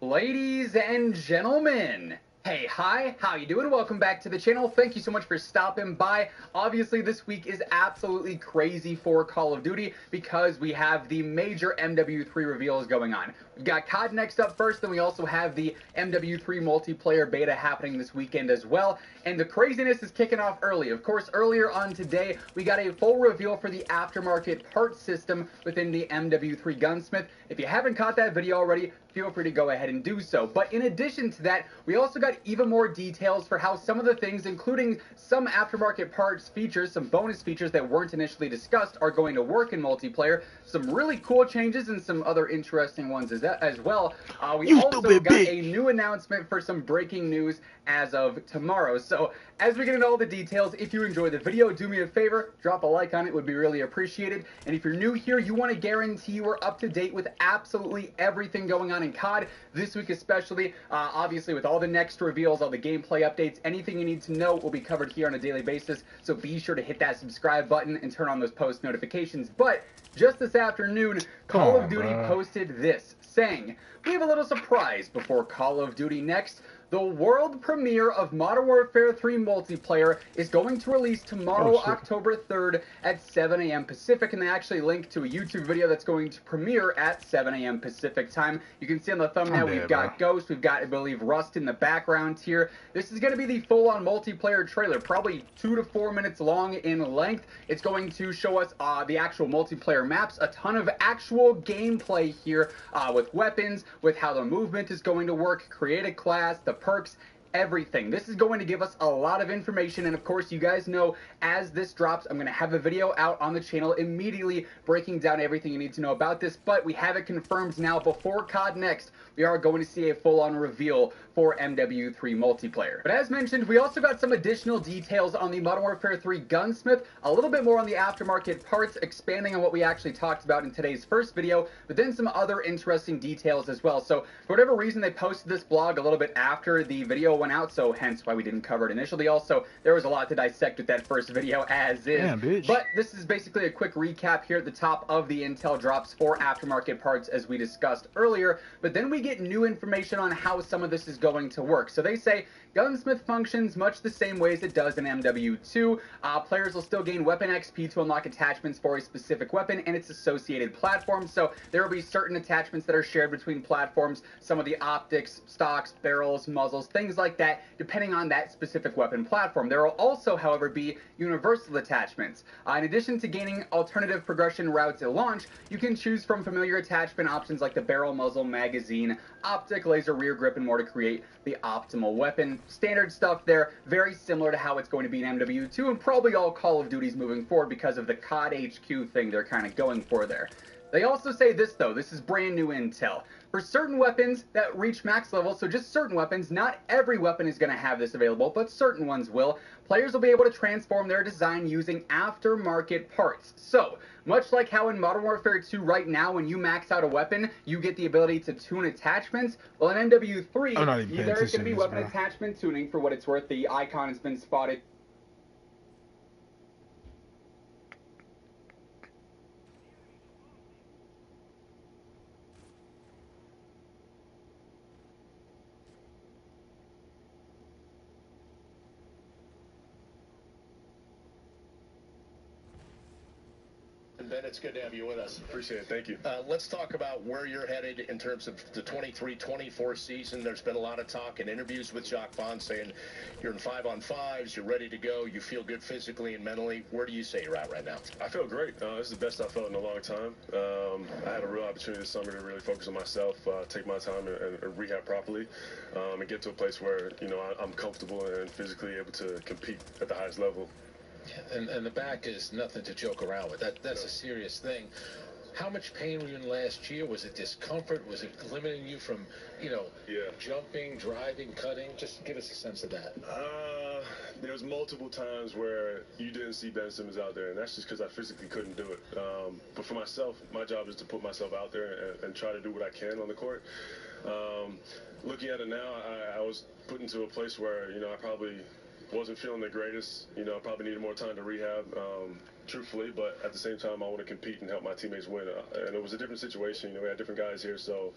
Ladies and gentlemen, hey, hi, how you doing? Welcome back to the channel. Thank you so much for stopping by. Obviously, this week is absolutely crazy for Call of Duty because we have the major MW3 reveals going on. We've got COD next up first, then we also have the MW3 multiplayer beta happening this weekend as well. And the craziness is kicking off early. Of course, earlier on today, we got a full reveal for the aftermarket parts system within the MW3 Gunsmith. If you haven't caught that video already, feel free to go ahead and do so. But in addition to that, we also got even more details for how some of the things, including some aftermarket parts features, some bonus features that weren't initially discussed, are going to work in multiplayer. Some really cool changes and some other interesting ones as well. We also got a new announcement for some breaking news as of tomorrow. So as we get into all the details, if you enjoyed the video, do me a favor, drop a like on it, would be really appreciated. And if you're new here, you want to guarantee you are up to date with absolutely everything going on in COD, this week especially, obviously with all the next reveals, all the gameplay updates, anything you need to know will be covered here on a daily basis, so be sure to hit that subscribe button and turn on those post notifications. But just this afternoon, Call of Duty posted this, saying, we have a little surprise before Call of Duty next. The world premiere of Modern Warfare 3 multiplayer is going to release tomorrow, October 3rd at 7 a.m. Pacific, and they actually link to a YouTube video that's going to premiere at 7 a.m. Pacific time. You can see on the thumbnail we've got Ghost, we've got, I believe, Rust in the background here. This is going to be the full-on multiplayer trailer, probably 2 to 4 minutes long in length. It's going to show us the actual multiplayer maps, a ton of actual gameplay here with weapons, with how the movement is going to work, create a class, the perks, everything. This is going to give us a lot of information, and of course you guys know as this drops I'm going to have a video out on the channel immediately breaking down everything you need to know about this, but we have it confirmed now. Before COD next, we are going to see a full-on reveal for MW3 multiplayer. But as mentioned, we also got some additional details on the Modern Warfare 3 Gunsmith, a little bit more on the aftermarket parts, expanding on what we actually talked about in today's first video, but then some other interesting details as well. So for whatever reason, they posted this blog a little bit after the video went out, so hence why we didn't cover it initially. Also, there was a lot to dissect with that first video as is. Damn, bitch. But this is basically a quick recap here at the top of the intel drops for aftermarket parts as we discussed earlier, but then we get new information on how some of this is going to work. So they say Gunsmith functions much the same way as it does in MW2. Players will still gain weapon XP to unlock attachments for a specific weapon and its associated platforms. So there will be certain attachments that are shared between platforms, some of the optics, stocks, barrels, muzzles, things like that, depending on that specific weapon platform. There will also, however, be universal attachments. In addition to gaining alternative progression routes at launch, you can choose from familiar attachment options like the barrel, muzzle, magazine, optic, laser, rear grip, and more to create the optimal weapon. Standard stuff there, very similar to how it's going to be in MW2 and probably all Call of Duties moving forward because of the COD HQ thing they're kind of going for there. They also say this though, this is brand new intel. For certain weapons that reach max level, so just certain weapons, not every weapon is going to have this available, but certain ones will, players will be able to transform their design using aftermarket parts. So, much like how in Modern Warfare 2 right now, when you max out a weapon, you get the ability to tune attachments, well in MW3, there's going to be weapon attachment tuning. For what it's worth, the icon has been spotted. Ben, it's good to have you with us. Appreciate it. Thank you. Let's talk about where you're headed in terms of the 23-24 season. There's been a lot of talk and interviews with Jacques Vaughn saying you're in 5-on-5s, you're ready to go, you feel good physically and mentally. Where do you say you're at right now? I feel great. This is the best I've felt in a long time. I had a real opportunity this summer to really focus on myself, take my time and rehab properly, and get to a place where, you know, I'm comfortable and physically able to compete at the highest level. And the back is nothing to joke around with. That's a serious thing. How much pain were you in last year? Was it discomfort? Was it limiting you from, you know, jumping, driving, cutting? Just give us a sense of that. There's multiple times where you didn't see Ben Simmons out there, and that's just because I physically couldn't do it. But for myself, my job is to put myself out there and try to do what I can on the court. Looking at it now, I was put into a place where, you know, I probably wasn't feeling the greatest. You know, I probably needed more time to rehab. truthfully, but at the same time, I want to compete and help my teammates win. And it was a different situation. You know, we had different guys here, so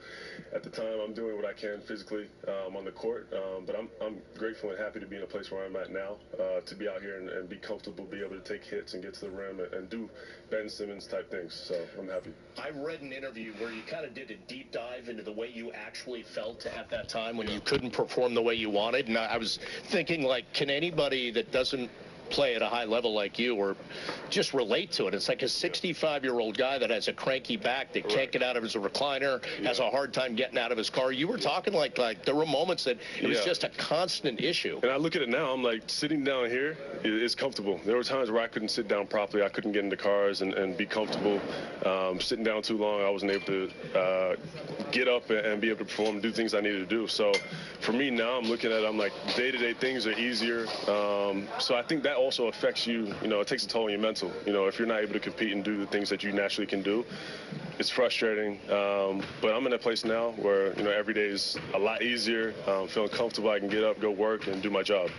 at the time, I'm doing what I can physically on the court. But I'm grateful and happy to be in a place where I'm at now, to be out here and be comfortable, be able to take hits and get to the rim and do Ben Simmons type things. So I'm happy. I read an interview where you kind of did a deep dive into the way you actually felt at that time when you couldn't perform the way you wanted. And I was thinking, like, can anybody that doesn't play at a high level like you or just relate to it? It's like a 65-year-old guy that has a cranky back that can't get out of his recliner, has a hard time getting out of his car. You were talking like there were moments that it was just a constant issue. And I look at it now, I'm like, sitting down here is comfortable. There were times where I couldn't sit down properly. I couldn't get into cars and be comfortable. Sitting down too long, I wasn't able to get up and be able to perform and do things I needed to do. So for me now, I'm looking at it, I'm like, day-to-day things are easier. So I think that also affects you. You know, it takes a toll on your mental. You know, if you're not able to compete and do the things that you naturally can do, it's frustrating. But I'm in a place now where, you know, every day is a lot easier. Feeling comfortable, I can get up, go work, and do my job.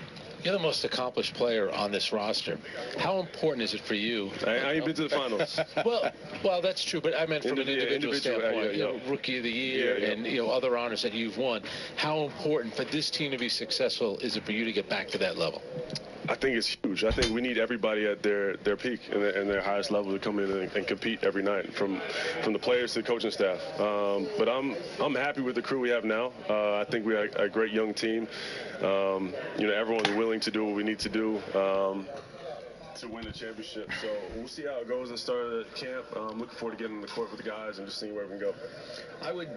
You're the most accomplished player on this roster. How important is it for you? I ain't been to the finals. well, that's true, but I meant from an individual standpoint. You know, Rookie of the Year and, you know, other honors that you've won. How important for this team to be successful is it for you to get back to that level? I think it's huge. I think we need everybody at their peak and their highest level to come in and compete every night, from the players to the coaching staff. But I'm happy with the crew we have now. I think we have a great young team. You know, everyone's willing to do what we need to do to win the championship. So we'll see how it goes in the start of the camp. I'm looking forward to getting on the court with the guys and just seeing where we can go. I would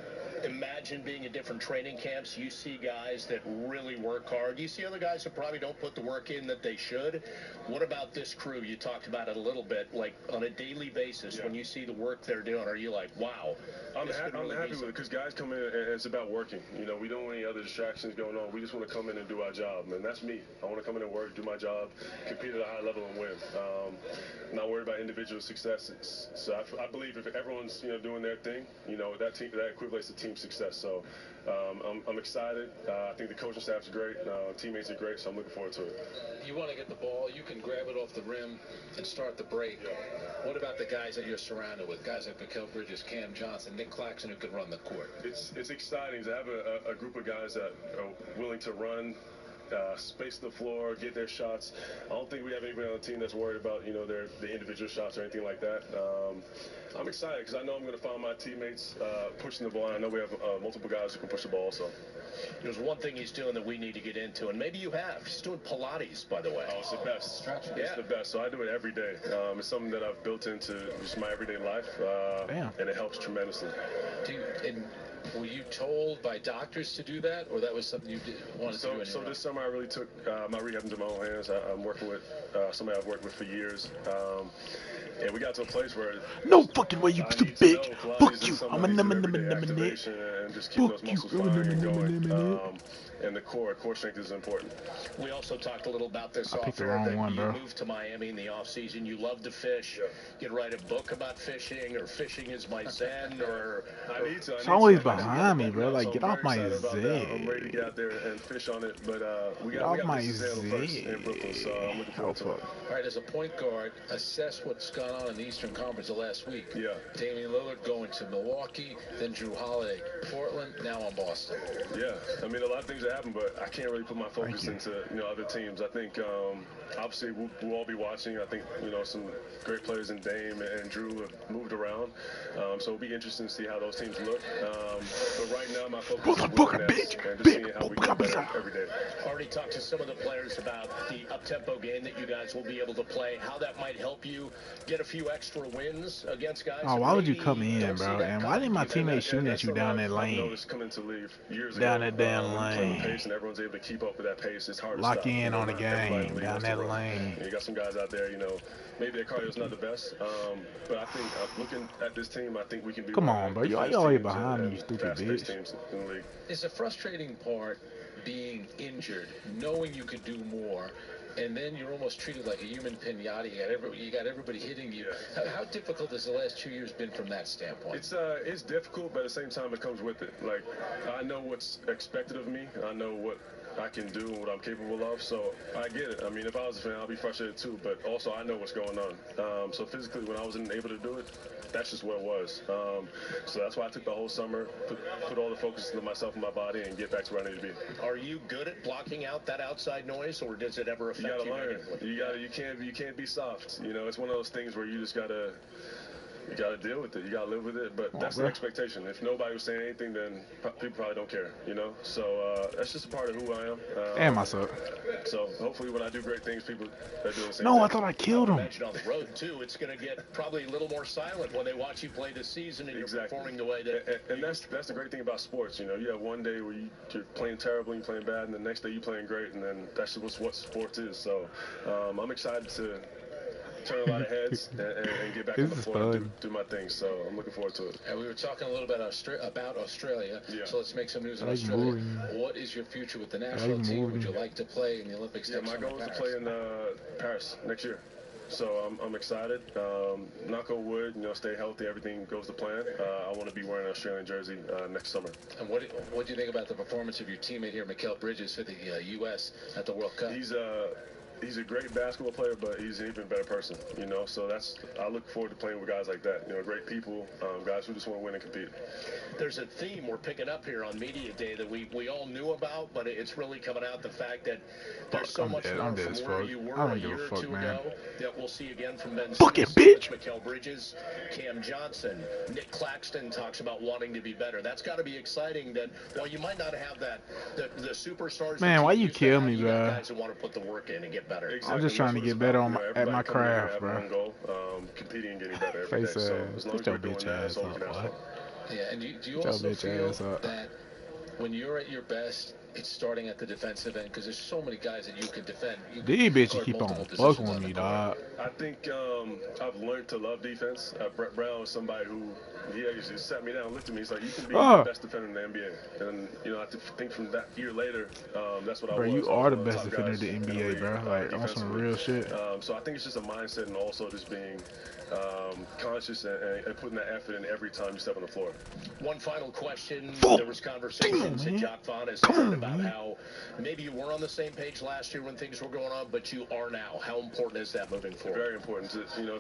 imagine being at different training camps, you see guys that really work hard. You see other guys that probably don't put the work in that they should. What about this crew? You talked about it a little bit. Like, on a daily basis, when you see the work they're doing, are you like, wow? I'm happy with it because guys come in and it's about working. You know, we don't want any other distractions going on. We just want to come in and do our job, and that's me. I want to come in and work, do my job, compete at a high level and win. Not worried about individual successes. So I believe if everyone's, you know, doing their thing, you know, that equates to team success. So I'm excited. I think the coaching staff's great. Teammates are great, so I'm looking forward to it. You want to get the ball, you can grab it off the rim and start the break. What about the guys that you're surrounded with? Guys like Mikal Bridges, Cam Johnson, Nick Claxton, who can run the court. It's exciting to have a group of guys that are willing to run, space the floor, get their shots. I don't think we have anybody on the team that's worried about, you know, the individual shots or anything like that. I'm excited because I know I'm going to find my teammates pushing the ball. I know we have multiple guys who can push the ball also. There's one thing he's doing that we need to get into, and maybe you have. He's doing Pilates, by the way. Oh, it's the best. It's the best. So I do it every day. It's something that I've built into just my everyday life, and it helps tremendously. Were you told by doctors to do that, or that was something you wanted to do? So this summer I really took my rehab into my own hands. I'm working with somebody I've worked with for years. And we got to a place where no fucking way, you stupid bitch. Fuck you. I'm a number. And just keep those muscles firing and going. And the core strength is important. We also talked a little about this off air that you moved to Miami in the off season. You love to fish. You'd write a book about fishing, or fishing is my zen, or I need to. It's always behind me, bro. Like, get off my zig. I'm ready to get out there and fish on it, but we got my first in Brooklyn, so I'm looking forward to it. All right, as a point guard, assess what's gone on in the Eastern Conference the last week. Yeah. Damian Lillard going to Milwaukee, then Drew Holiday, Portland, now on Boston. Yeah, I mean, a lot of things have happened, but I can't really put my focus into, you know, other teams. I think obviously we'll all be watching. I think, you know, some great players in Dame and Drew have moved around, so it'll be interesting to see how those teams look. But right now, my focus is Brooklyn Nets and just seeing how we get better every day. Already talked to some of the players about the up-tempo game that you guys will be able to play, how that might help you get a few extra wins against guys. Oh, why would you come in, bro? And why didn't my teammates shooting at you down that lane? Down that damn lane. And everyone's able to keep up with that pace. It's hard to lock stop. in on the game down that lane. You got some guys out there, you know, maybe their cardio's not the best, but I think looking at this team, I think we can be. Come on, bro. You always behind me, you stupid bitch. Is the frustrating part being injured, knowing you could do more, and then you're almost treated like a human pinata? You got everybody hitting you. How difficult has the last 2 years been from that standpoint? It's difficult, but at the same time, it comes with it. Like, I know what's expected of me. I know what I can do and what I'm capable of. So I get it. I mean, if I was a fan, I'd be frustrated too. But also, I know what's going on. So physically, when I wasn't able to do it, that's just what it was. So that's why I took the whole summer, put all the focus into myself and my body, and get back to where I need to be. Are you good at blocking out that outside noise, or does it ever affect you? You gotta learn. You can't be soft. You know, it's one of those things where you just gotta deal with it. You gotta live with it. But that's the expectation. If nobody was saying anything, then people probably don't care. You know. So that's just a part of who I am. And myself. So hopefully, when I do great things, people are doing the same. No, thing. I thought I killed him. Imagine on the road too. It's going to get probably a little more silent when they watch you play this season and you're performing the way that. And that's the great thing about sports. You know, you have one day where you're playing terrible, you're playing bad, and the next day you're playing great, and then that's just what sports is. So I'm excited to turn a lot of heads and get back on the floor and do my thing. So I'm looking forward to it. And we were talking a little bit about Australia. Yeah. So let's make some news on Australia. What is your future with the national team? Would you like to play in the Olympics next my summer? goal is to play in Paris next year. So I'm excited. Knock on wood, stay healthy. Everything goes to plan. I want to be wearing an Australian jersey next summer. And what do you think about the performance of your teammate here, Mikal Bridges, for the U.S. at the World Cup? He's a great basketball player, but he's an even better person, So I look forward to playing with guys like that. Great people, guys who just want to win and compete. There's a theme we're picking up here on Media Day that we all knew about, but it's really coming out the fact that there's so much more from where you were a year or two ago that we'll see again from Ben Simmons, Mikal Bridges, Cam Johnson, Nick Claxton talks about wanting to be better. That's got to be exciting. That while you might not have the superstars. Man, why you kill me, bro? Guys who want to put the work in and get better. I'm just trying to get better at my craft, bro. Goal, competing and getting better every day. So as long as we're doing that, that's all we can ask for. Yeah, and do you also feel that when you're at your best, it's starting at the defensive end because there's so many guys that you can defend. These bitches keep on fucking with me, dog. I think I've learned to love defense. Brett Brown was somebody who he actually sat me down and looked at me. He's like, you can be the best defender in the NBA. And I think from that year later, that's what I was. Bro, you are the best defender in the NBA, bro. Like on some real shit. So I think it's just a mindset and also just being conscious and putting that effort in every time you step on the floor. One final question. There was conversations at Jacques Vaughn has heard about how maybe you were on the same page last year when things were going on, but you are now. How important is that moving forward? Very important.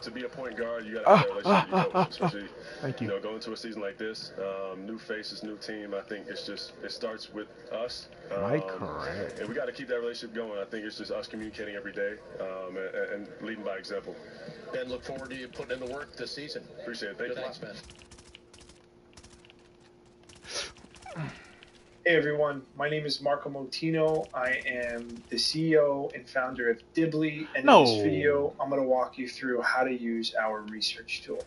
To be a point guard, you got to have a relationship with your coach, especially Thank you. Going into a season like this, new faces, new team. I think it starts with us. Correct. And we got to keep that relationship going. I think it's just us communicating every day and leading by example. Ben, look forward to you putting in the work this season. Appreciate it. Thank you. Thanks, Ben. Hey everyone, my name is Marco Montino. I am the CEO and founder of Dibbly, and in this video, I'm going to walk you through how to use our research tool.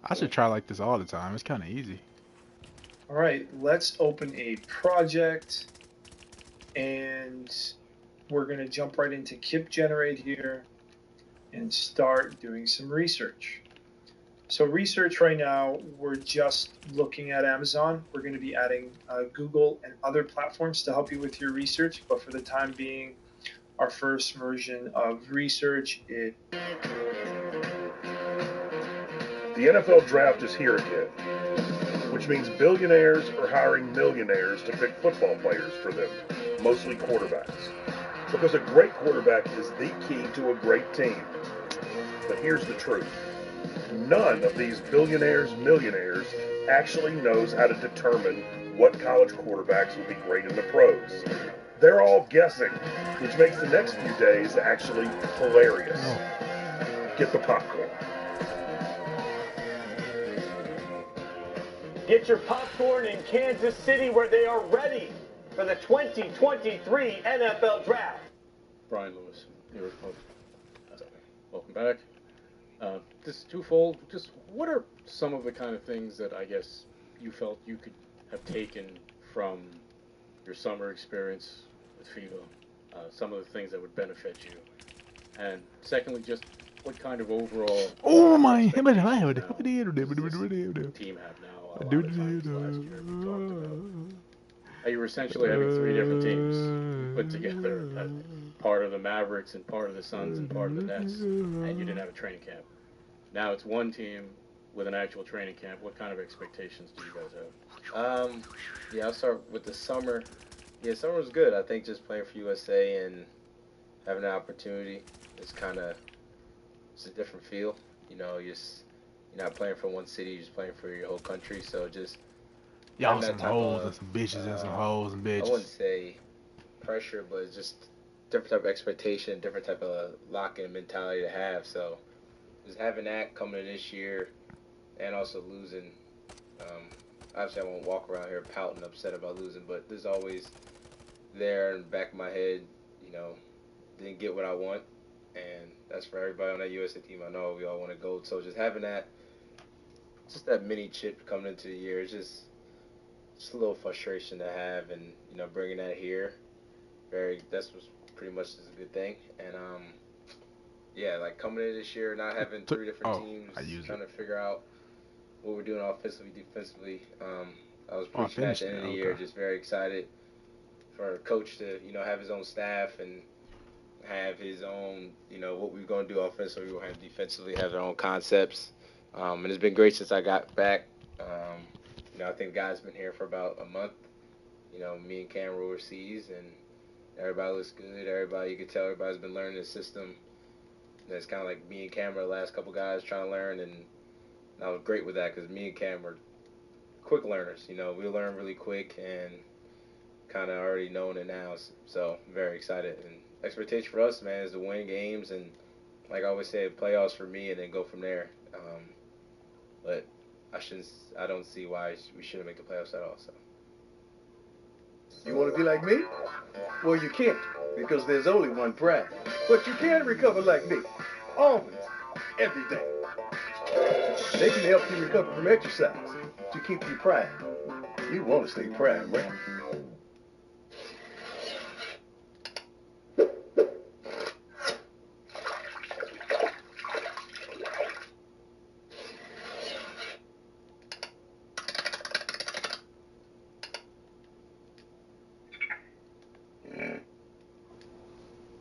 I should try like this all the time. It's kind of easy. All right, let's open a project, and we're going to jump right into Kip Generate here and start doing some research. So research right now, we're just looking at Amazon. We're going to be adding Google and other platforms to help you with your research. But for the time being, our first version of research is... The NFL draft is here again, which means billionaires are hiring millionaires to pick football players for them, mostly quarterbacks. Because a great quarterback is the key to a great team. But here's the truth. None of these millionaires actually knows how to determine what college quarterbacks will be great in the pros. They're all guessing, which makes the next few days actually hilarious. Get the popcorn. Get your popcorn in Kansas City where they are ready for the 2023 NFL Draft. Brian Lewis, New York Post. Welcome back. This twofold, just what are some of the kind of things that I guess you felt you could have taken from your summer experience with FIBA, some of the things that would benefit you, and secondly, just what kind of overall team have now? You were essentially having three different teams put together, part of the Mavericks and part of the Suns and part of the Nets, and you didn't have a training camp. Now it's one team with an actual training camp. What kind of expectations do you guys have? Yeah, I'll start with the summer. Yeah, summer was good. I think just playing for USA and having the opportunity, it's a different feel. You know, you're not playing for one city, you're just playing for your whole country. So just Y'all having some that type hoes of, and some bitches and some hoes and bitches. I wouldn't say pressure, but it's just different type of expectation, different type of lock-in mentality to have. So just having that coming in this year and also losing. Obviously, I won't walk around here pouting, upset about losing, but there's always there in the back of my head, you know, didn't get what I want, and that's for everybody on that USA team. I know we all want a gold, so just having that, just that mini chip coming into the year, it's just a little frustration to have, and you know, bringing that here, that's was pretty much is a good thing, and yeah, like coming in this year, not having three different teams, trying to figure out what we're doing offensively, defensively. I was preaching at the end of the year, just very excited for a coach to, you know, have his own staff and have his own, you know, what we're going to do offensively, we're going to have defensively, have their own concepts. And it's been great since I got back. You know, I think the guys been here for about a month. You know, me and Cam were overseas, and everybody looks good. You can tell everybody's been learning the system. And it's kind of like me and Cam are the last couple guys trying to learn, and I was great with that because me and Cam were quick learners. You know, we learn really quick and kind of already knowing it now. So very excited. And expectation for us, man, is to win games and, like I always say, playoffs for me, and then go from there. But I don't see why we shouldn't make the playoffs at all. So. You want to be like me? Well, you can't, because there's only one pride. But you can recover like me. Always. Every day. They can help you recover from exercise to keep you prime. You want to stay prime, right?